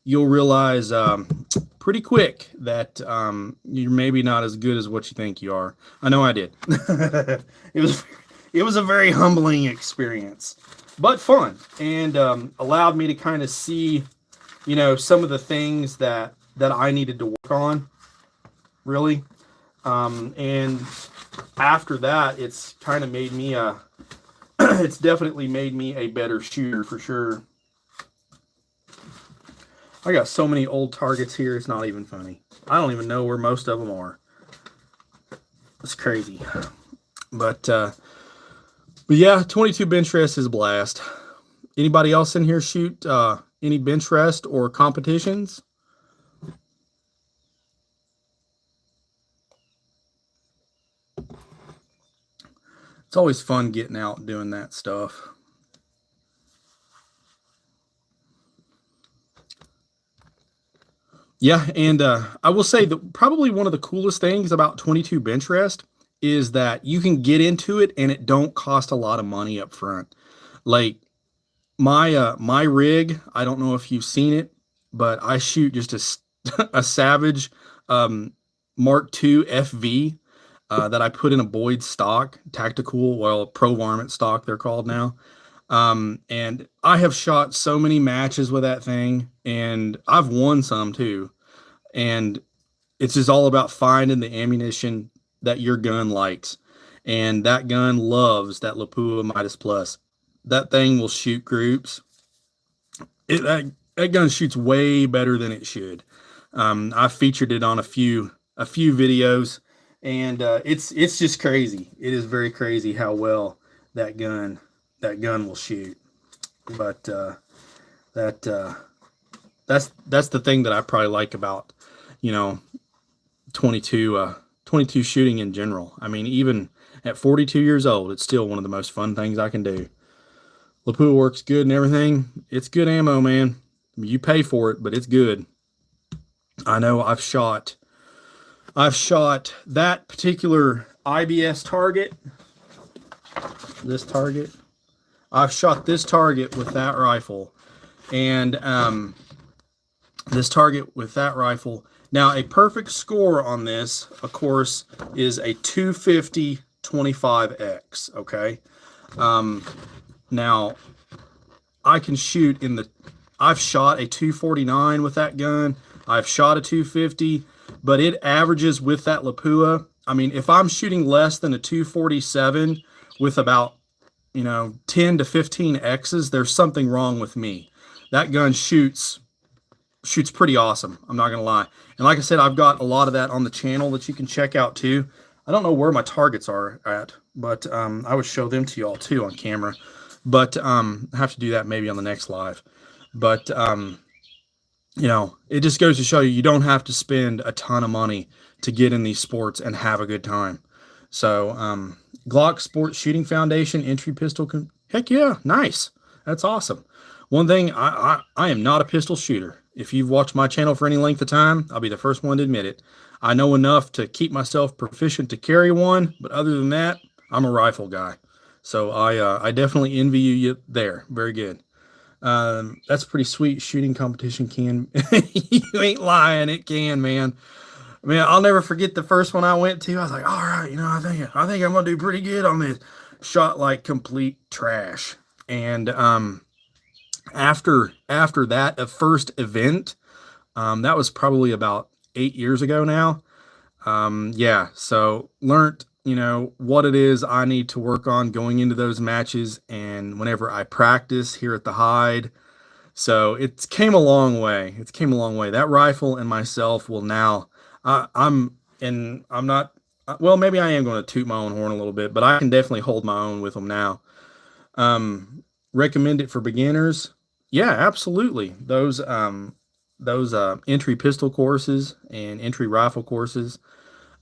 You'll realize pretty quick that you're maybe not as good as what you think you are. I know I did. It was a very humbling experience, but fun, and allowed me to kind of see, you know, some of the things that I needed to work on, really. And after that, it's kind of made me it's definitely made me a better shooter for sure. I got so many old targets here, it's not even funny. I don't even know where most of them are. It's crazy. But yeah, 22 bench rest is a blast. Anybody else in here shoot any bench rest or competitions? It's always fun getting out and doing that stuff. Yeah, and I will say that probably one of the coolest things about 22 bench rest is that you can get into it and it don't cost a lot of money up front. Like my rig, I don't know if you've seen it, but I shoot just a Savage um, Mark II FV that I put in a Boyd stock, tactical, well, pro varmint stock they're called now. And I have shot so many matches with that thing, and I've won some too. And it's just all about finding the ammunition that your gun likes. And that gun loves that Lapua Midas Plus. That thing will shoot groups. That gun shoots way better than it should. I featured it on a few videos, and it's just crazy. It is very crazy how well that gun will shoot. But that that's the thing that I probably like about, you know, 22 shooting in general. I mean, even at 42 years old, it's still one of the most fun things I can do. Lapua works good and everything. It's good ammo, man. You pay for it, but it's good. I know I've shot that particular IBS target. This target. I've shot this target with that rifle, and this target with that rifle. Now, a perfect score on this, of course, is a 250 25x. Okay. Now, I can shoot I've shot a 249 with that gun. I've shot a 250, but it averages with that Lapua. I mean, if I'm shooting less than a 247 with about, 10 to 15 X's, there's something wrong with me. That gun shoots pretty awesome. I'm not going to lie. And like I said, I've got a lot of that on the channel that you can check out too. I don't know where my targets are at, but I would show them to you all too on camera. But I have to do that maybe on the next live. But it just goes to show you don't have to spend a ton of money to get in these sports and have a good time. So Glock Sports Shooting Foundation entry pistol. Heck yeah, nice. That's awesome. One thing, I am not a pistol shooter. If you've watched my channel for any length of time, I'll be the first one to admit it. I know enough to keep myself proficient to carry one, but other than that, I'm a rifle guy. So I definitely envy you there. Very good. That's a pretty sweet shooting competition can. You ain't lying. It can, man. I mean, I'll never forget the first one I went to. I was like, all right, I think I'm gonna do pretty good on this. Shot like complete trash. And after that first event, that was probably about 8 years ago now. Yeah, so learned, what it is I need to work on going into those matches and whenever I practice here at the hide. So it came a long way. It's came a long way. That rifle and myself will now, I'm not, well, maybe I am going to toot my own horn a little bit, but I can definitely hold my own with them now. Recommend it for beginners. Yeah, absolutely. Those entry pistol courses and entry rifle courses.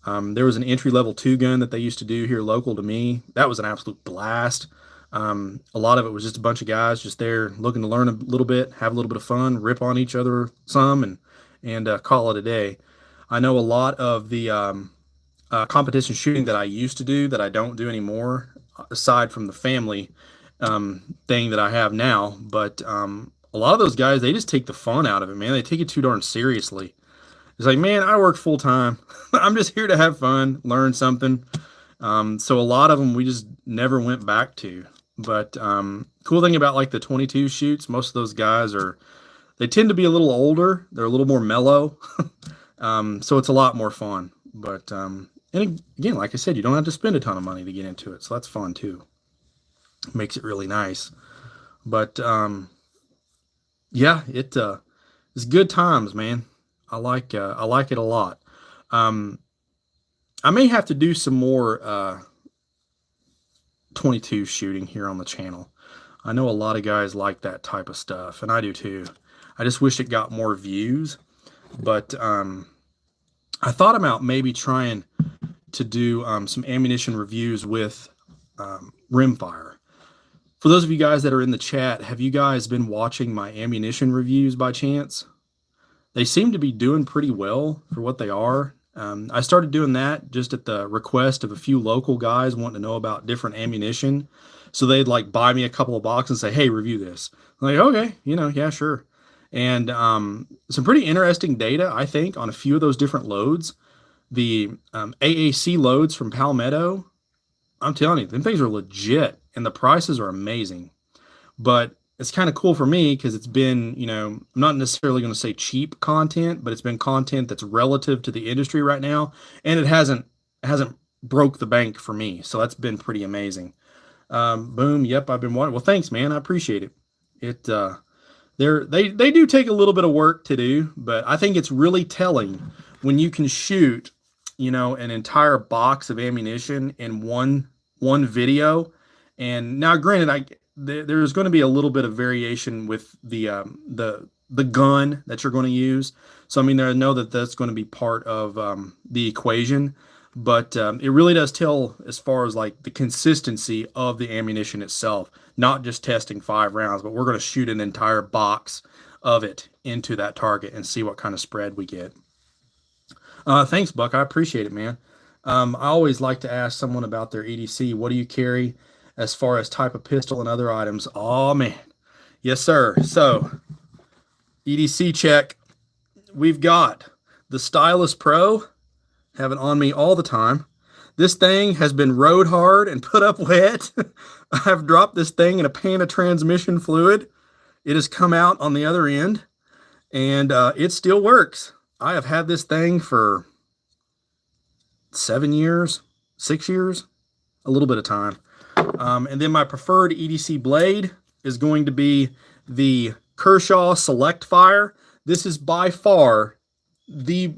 There was an entry level 2 gun that they used to do here local to me. That was an absolute blast. A lot of it was just a bunch of guys just there looking to learn a little bit, have a little bit of fun, rip on each other some, and call it a day. I know a lot of the competition shooting that I used to do that I don't do anymore, aside from the family thing that I have now. But a lot of those guys, they just take the fun out of it, man. They take it too darn seriously. It's like, man, I work full time. I'm just here to have fun, learn something. So a lot of them we just never went back to. But cool thing about like the 22 shoots, most of those guys they tend to be a little older. They're a little more mellow. So it's a lot more fun. But and again, like I said, you don't have to spend a ton of money to get into it. So that's fun too. Makes it really nice. But yeah, it's good times, man. I like it a lot. I may have to do some more 22 shooting here on the channel. I know a lot of guys like that type of stuff, and I do too. I just wish it got more views. But I thought about maybe trying to do some ammunition reviews with Rimfire. For those of you guys that are in the chat, have you guys been watching my ammunition reviews by chance? They seem to be doing pretty well for what they are. I started doing that just at the request of a few local guys wanting to know about different ammunition. So they'd like buy me a couple of boxes and say, "Hey, review this." I'm like, okay, yeah, sure. And some pretty interesting data, I think, on a few of those different loads. The AAC loads from Palmetto, I'm telling you, them things are legit, and the prices are amazing. But it's kind of cool for me because it's been, I'm not necessarily going to say cheap content, but it's been content that's relative to the industry right now, and it hasn't broke the bank for me. So that's been pretty amazing. Boom. Yep, I've been wanting. Well, thanks, man. I appreciate it. It they do take a little bit of work to do, but I think it's really telling when you can shoot, an entire box of ammunition in one video. And now, granted, there's going to be a little bit of variation with the gun that you're going to use. So I mean, I know that that's going to be part of the equation, but it really does tell as far as like the consistency of the ammunition itself, not just testing 5 rounds, but we're going to shoot an entire box of it into that target and see what kind of spread we get. Thanks, Buck. I appreciate it, man. I always like to ask someone about their EDC. What do you carry as far as type of pistol and other items? Oh, man. Yes, sir. So, EDC check. We've got the Stylus Pro. Have it on me all the time. This thing has been rode hard and put up wet. I've dropped this thing in a pan of transmission fluid. It has come out on the other end, and it still works. I have had this thing for 7 years, 6 years, a little bit of time. And then my preferred EDC blade is going to be the Kershaw Select Fire. This is by far the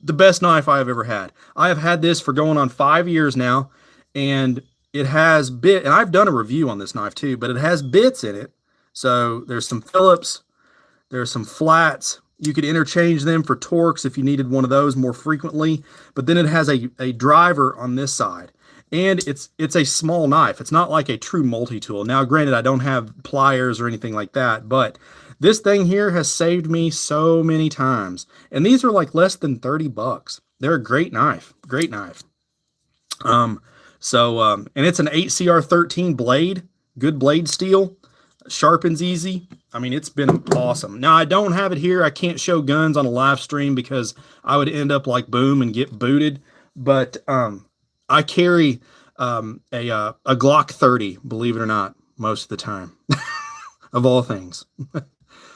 best knife I have ever had. I have had this for going on 5 years now, and it has and I've done a review on this knife too, but it has bits in it. So there's some Phillips, there's some flats. You could interchange them for Torx if you needed one of those more frequently, but then it has a driver on this side. And it's a small knife. It's not like a true multi-tool. Now, granted, I don't have pliers or anything like that, but this thing here has saved me so many times. And these are like less than $30. They're a great knife. Great knife. And it's an 8CR13 blade. Good blade steel. Sharpens easy. I mean, it's been awesome. Now, I don't have it here. I can't show guns on a live stream because I would end up like Boom and get booted. But I carry a Glock 30, believe it or not, most of the time, of all things.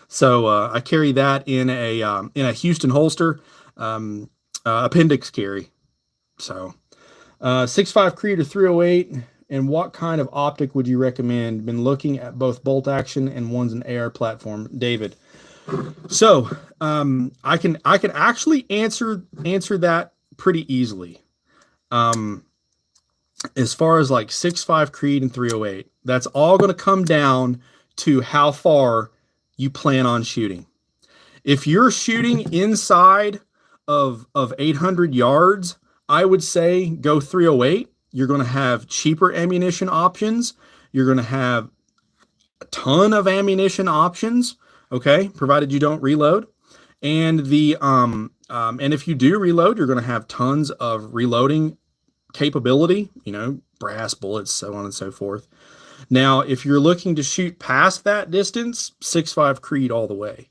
So I carry that in a Houston holster, appendix carry. So 6.5 Creed 308. And what kind of optic would you recommend? Been looking at both bolt action and one's an AR platform, David. So I can actually answer that pretty easily. As far as like 6.5 Creed and 308, that's all going to come down to how far you plan on shooting. If you're shooting inside of 800 yards, I would say go 308. You're going to have cheaper ammunition options. You're going to have a ton of ammunition options, okay, provided you don't reload. And and if you do reload, you're going to have tons of reloading capability, brass bullets, so on and so forth. Now, if you're looking to shoot past that distance, 6.5 Creed all the way.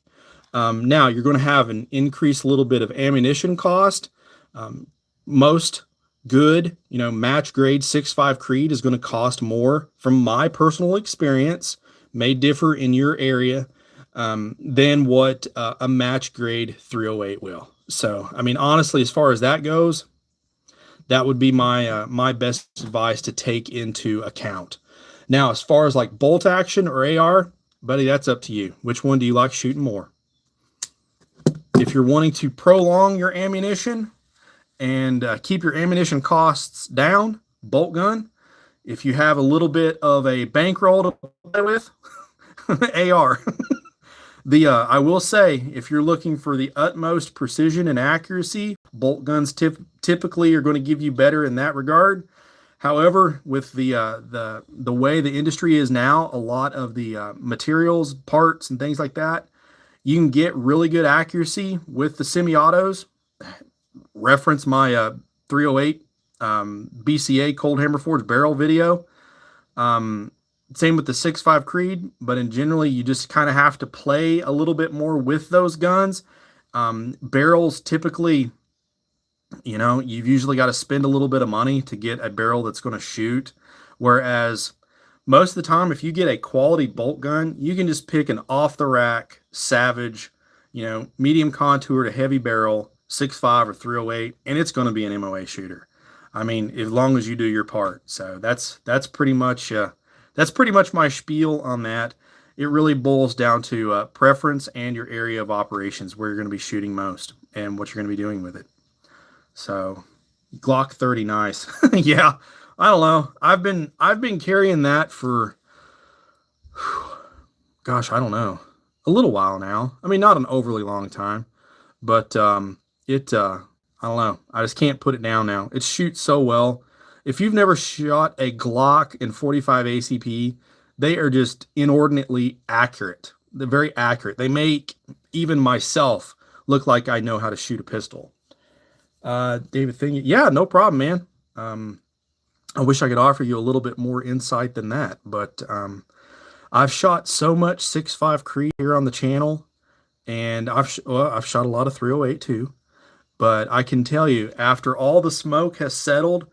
Now, you're going to have an increased little bit of ammunition cost. Most good, match grade 6.5 Creed is going to cost more, from my personal experience, may differ in your area, than what a match grade 308 will. So, I mean, honestly, as far as that goes, that would be my best advice to take into account. Now, as far as like bolt action or AR, buddy, that's up to you. Which one do you like shooting more? If you're wanting to prolong your ammunition and keep your ammunition costs down, bolt gun. If you have a little bit of a bankroll to play with, AR. I will say, if you're looking for the utmost precision and accuracy, bolt guns typically are going to give you better in that regard. However, with the way the industry is now, a lot of the materials, parts, and things like that, You can get really good accuracy with the semi-autos. Reference my 308 BCA Cold Hammer Forge barrel video. Same with the 6.5 Creed, but in generally you just kind of have to play a little bit more with those guns. Barrels typically, you've usually got to spend a little bit of money to get a barrel that's going to shoot. Whereas most of the time, if you get a quality bolt gun, you can just pick an off the rack Savage, medium contour to heavy barrel, 6.5 or 308, and it's going to be an MOA shooter. I mean, as long as you do your part. So that's pretty much my spiel on that. It really boils down to preference and your area of operations, where you're going to be shooting most and what you're going to be doing with it. So Glock 30, nice. Yeah, I don't know. I've been carrying that for, gosh, I don't know, a little while now. I mean, not an overly long time, but I don't know. I just can't put it down now. It shoots so well. If you've never shot a Glock in 45 ACP, they are just inordinately accurate. They're very accurate. They make even myself look like I know how to shoot a pistol. David Thing, yeah, no problem, man. I wish I could offer you a little bit more insight than that, but I've shot so much 6.5 Creed here on the channel, and I've shot a lot of 308 too. But I can tell you, after all the smoke has settled,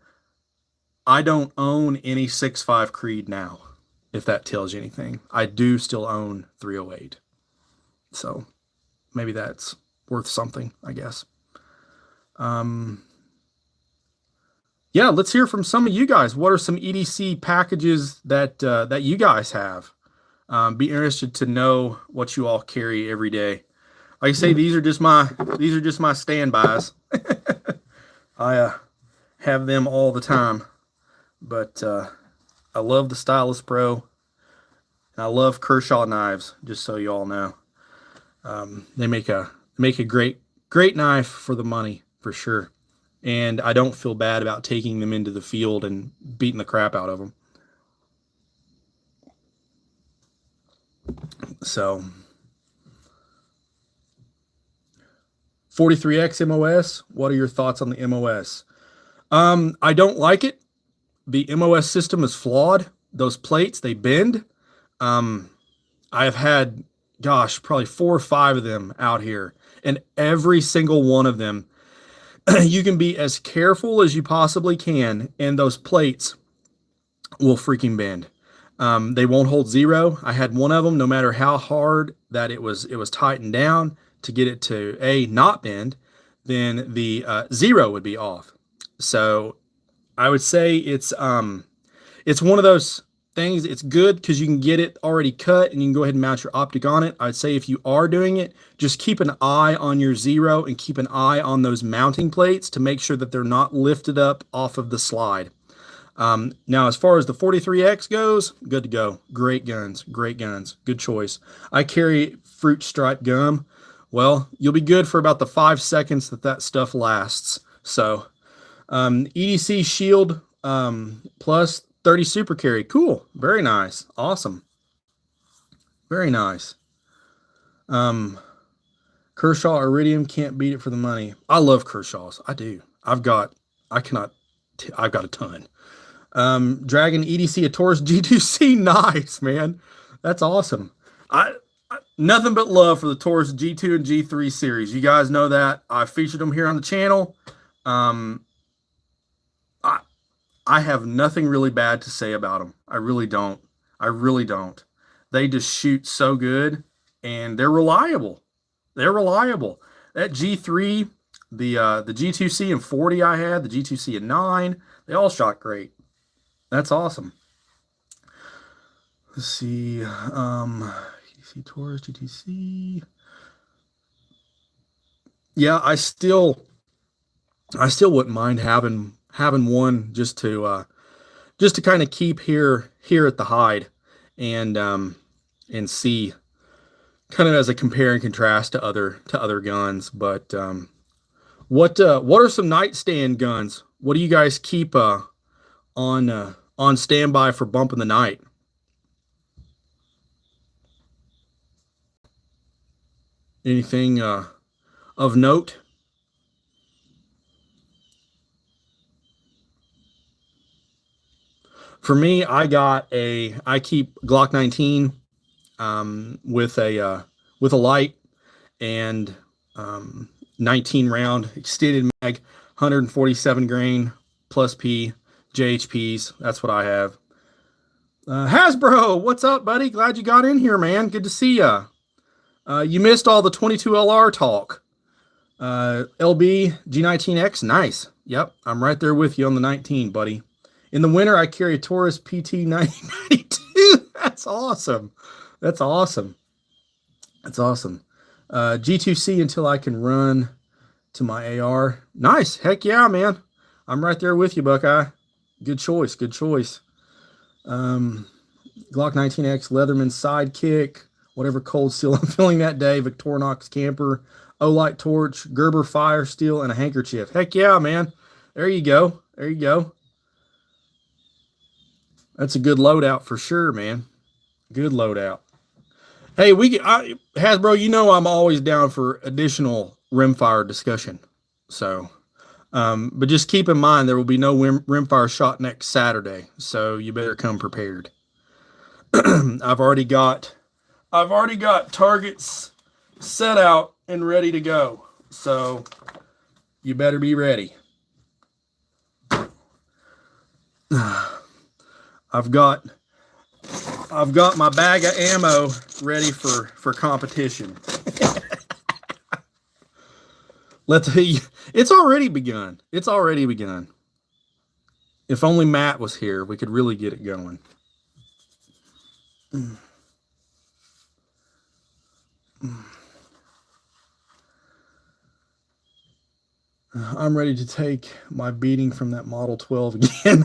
I don't own any 6.5 Creed now, if that tells you anything. I do still own 308. So maybe that's worth something, I guess. Yeah, let's hear from some of you guys. What are some EDC packages that you guys have? Be interested to know what you all carry every day. Like I say, these are just my standbys. I have them all the time, but I love the Stylus Pro, and I love Kershaw knives. Just so you all know, they make a great knife for the money for sure, and I don't feel bad about taking them into the field and beating the crap out of them. So. 43X MOS, what are your thoughts on the MOS? I don't like it. The MOS system is flawed. Those plates, they bend. I've had, gosh, probably 4 or 5 of them out here, and every single one of them, you can be as careful as you possibly can, and those plates will freaking bend. They won't hold zero. I had one of them, no matter how hard that it was tightened down to get it to not bend, then the zero would be off. So I would say it's one of those things. It's good because you can get it already cut and you can go ahead and mount your optic on it. I'd say if you are doing it, just keep an eye on your zero and keep an eye on those mounting plates to make sure that they're not lifted up off of the slide. Now, as far as the 43X goes, good to go. Great guns, good choice. I carry fruit stripe gum. Well, you'll be good for about the 5 seconds that stuff lasts. So, EDC Shield plus 30 Super Carry. Cool. Very nice. Awesome. Very nice. Kershaw Iridium, can't beat it for the money. I love Kershaws. I do. I've got a ton. Dragon EDC, a Taurus G2C. Nice, man. That's awesome. Nothing but love for the Taurus G2 and G3 series. You guys know that. I featured them here on the channel. I have nothing really bad to say about them. I really don't. They just shoot so good, and they're reliable. That G3, the G2C and 40 I had, the G2C and 9, they all shot great. That's awesome. Let's see. GTC Taurus, GTC. Yeah, I still wouldn't mind having one just to kind of keep here at the hide and see kind of as a compare and contrast to other guns. But what are some nightstand guns? What do you guys keep on standby for bumping the night? Anything of note? For me, I keep Glock 19 with a light and 19 round extended mag, 147 grain plus P JHPs. That's what I have. Hasbro, what's up, buddy? Glad you got in here, man. Good to see ya. You missed all the 22 LR talk. LB G19X, nice. Yep, I'm right there with you on the 19, buddy. In the winter, I carry a Taurus PT 9092. That's awesome. That's awesome. That's awesome. G2C until I can run to my AR. Nice. Heck yeah, man. I'm right there with you, Buckeye. Good choice. Good choice. Glock 19X, Leatherman sidekick, whatever cold steel I'm feeling that day, Victorinox camper, Olight torch, Gerber fire steel, and a handkerchief. Heck yeah, man. There you go. There you go. That's a good loadout for sure, man. Good loadout. Hey, Hasbro, you know I'm always down for additional rimfire discussion. So, but just keep in mind there will be no rimfire shot next Saturday, so you better come prepared. I've already got targets set out and ready to go, so you better be ready. I've got my bag of ammo ready for competition. It's already begun. It's already begun. If only Matt was here, we could really get it going. I'm ready to take my beating from that Model 12 again.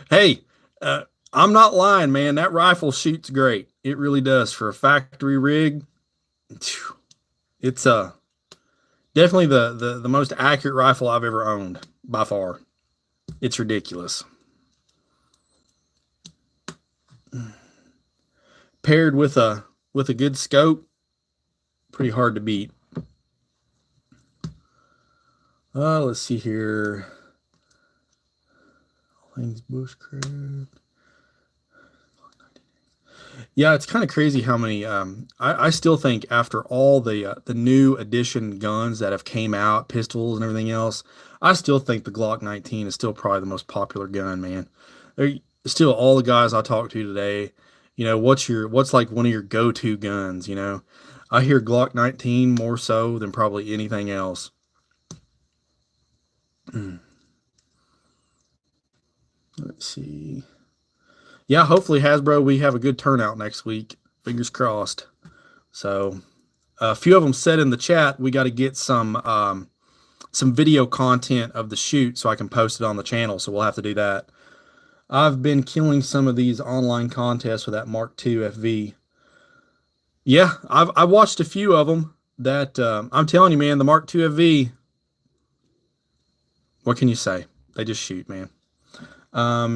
Hey, I'm not lying, man. That rifle shoots great. It really does. For a factory rig, it's definitely the most accurate rifle I've ever owned by far. It's ridiculous. Paired with a good scope, pretty hard to beat. Let's see here. Things bushcraft. Yeah, it's kind of crazy how many. I still think after all the new edition guns that have came out, pistols and everything else, I still think the Glock 19 is still probably the most popular gun, man. They're still all the guys I talked to today. You know, what's like one of your go-to guns? You know, I hear Glock 19 more so than probably anything else. Let's see. Yeah, hopefully Hasbro, we have a good turnout next week. Fingers crossed. So a few of them said in the chat, we got to get some video content of the shoot so I can post it on the channel. So we'll have to do that. I've been killing some of these online contests with that Mark II FV. Yeah, I've watched a few of them that I'm telling you, man, the Mark II FV, what can you say? They just shoot, man.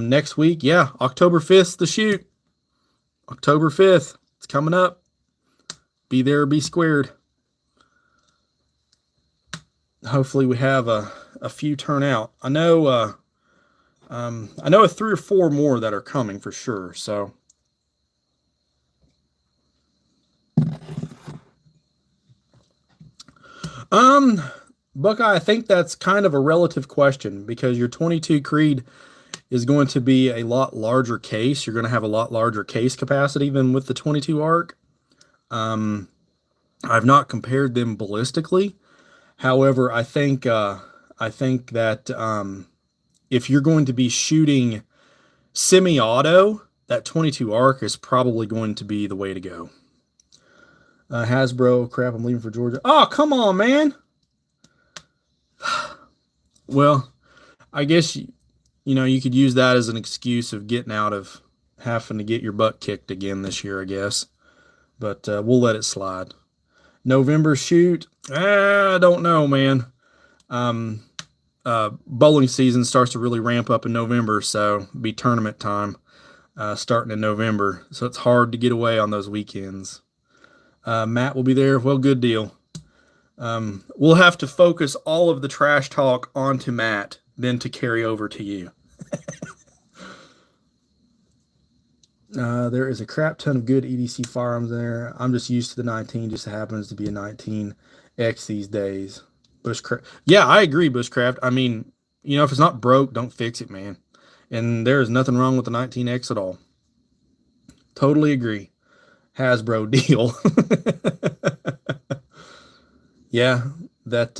Next week, yeah, October 5th, the shoot. October 5th, it's coming up. Be there or be squared. Hopefully we have a few turn out. I know of 3 or 4 more that are coming for sure. So Buckeye, I think that's kind of a relative question because your 22 Creed is going to be a lot larger case. You're going to have a lot larger case capacity than with the 22 ARC. I've not compared them ballistically. However, I think that if you're going to be shooting semi-auto, that 22 ARC is probably going to be the way to go. Hasbro, crap, I'm leaving for Georgia. Oh, come on, man. Well, I guess you could use that as an excuse of getting out of having to get your butt kicked again this year, I guess. But we'll let it slide. November shoot, I don't know, man. Bowling season starts to really ramp up in November, so it'll be tournament time starting in November. So it's hard to get away on those weekends. Matt will be there. Well, good deal. We'll have to focus all of the trash talk onto Matt, then to carry over to you. There is a crap ton of good EDC firearms in there. I'm just used to the 19, just happens to be a 19X these days. Bushcraft. Yeah, I agree, Bushcraft. I mean, you know, if it's not broke, don't fix it, man. And there is nothing wrong with the 19X at all. Totally agree. Hasbro deal. Yeah, that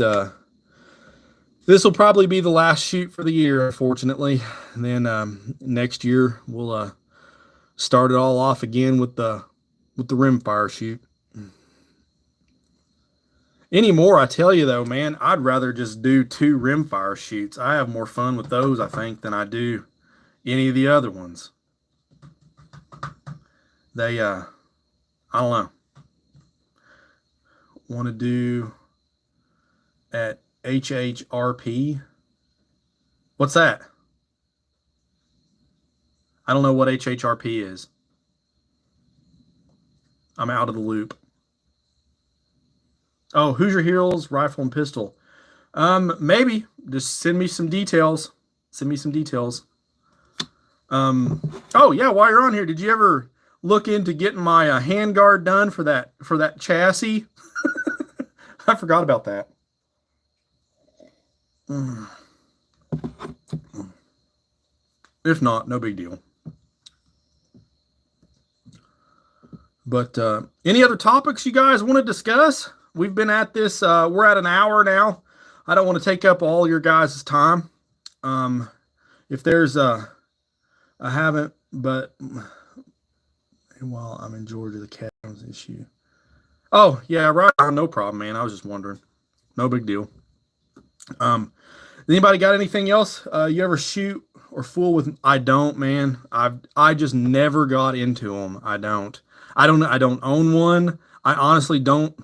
this will probably be the last shoot for the year, unfortunately. And then next year we'll start it all off again with the rimfire shoot. Anymore, I tell you though, man, I'd rather just do 2 rimfire shoots. I have more fun with those, I think, than I do any of the other ones. They I don't know. Want to do at HHRP. What's that? I don't know what HHRP is. I'm out of the loop. Oh, Hoosier Heroes, rifle and pistol. Maybe. Just send me some details. Send me some details. Oh yeah, while you're on here, did you ever look into getting my handguard done for that chassis? I forgot about that. If not, no big deal. But any other topics you guys want to discuss? We've been at this, we're at an hour now. I don't want to take up all your guys' time. If there's I haven't, but while I'm in Georgia, the cat's issue. Oh, yeah, right. No problem, man. I was just wondering. No big deal. Anybody got anything else? You ever shoot or fool with? I don't, man. I just never got into them. I don't own one. I honestly don't.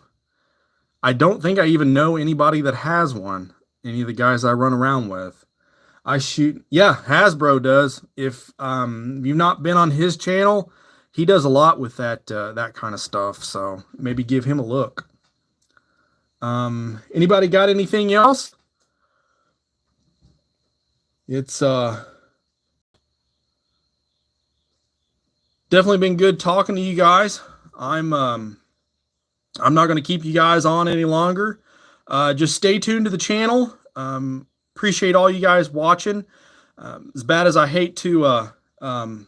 I don't think I even know anybody that has one. Any of the guys I run around with. I shoot. Yeah, Hasbro does. If you've not been on his channel, he does a lot with that kind of stuff. So maybe give him a look. Anybody got anything else? It's definitely been good talking to you guys. I'm not going to keep you guys on any longer. Just stay tuned to the channel. Appreciate all you guys watching. As bad as I hate to, man,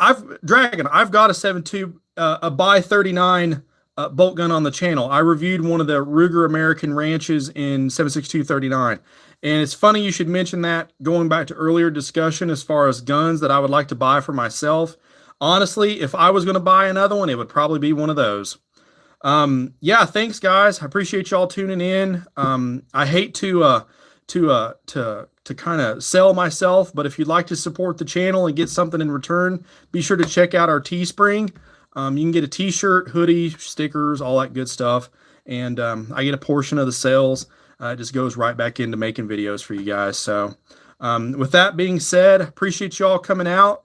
I've got a 7.2, a by 39 bolt gun on the channel. I reviewed one of the Ruger American Ranches in 7.62-39. And it's funny you should mention that, going back to earlier discussion as far as guns that I would like to buy for myself. Honestly, if I was going to buy another one, it would probably be one of those. Yeah, thanks guys. I appreciate y'all tuning in. I hate to kind of sell myself, but if you'd like to support the channel and get something in return, be sure to check out our Teespring. You can get a t-shirt, hoodie, stickers, all that good stuff. And I get a portion of the sales. It just goes right back into making videos for you guys. So with that being said, appreciate y'all coming out.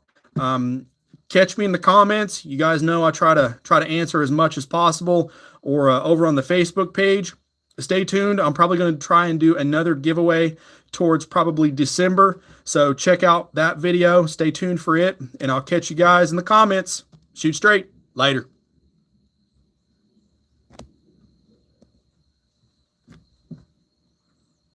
Catch me in the comments. You guys know I try to answer as much as possible, or over on the Facebook page. Stay tuned. I'm probably going to try and do another giveaway towards probably December. So check out that video. Stay tuned for it, and I'll catch you guys in the comments. Shoot straight. Later.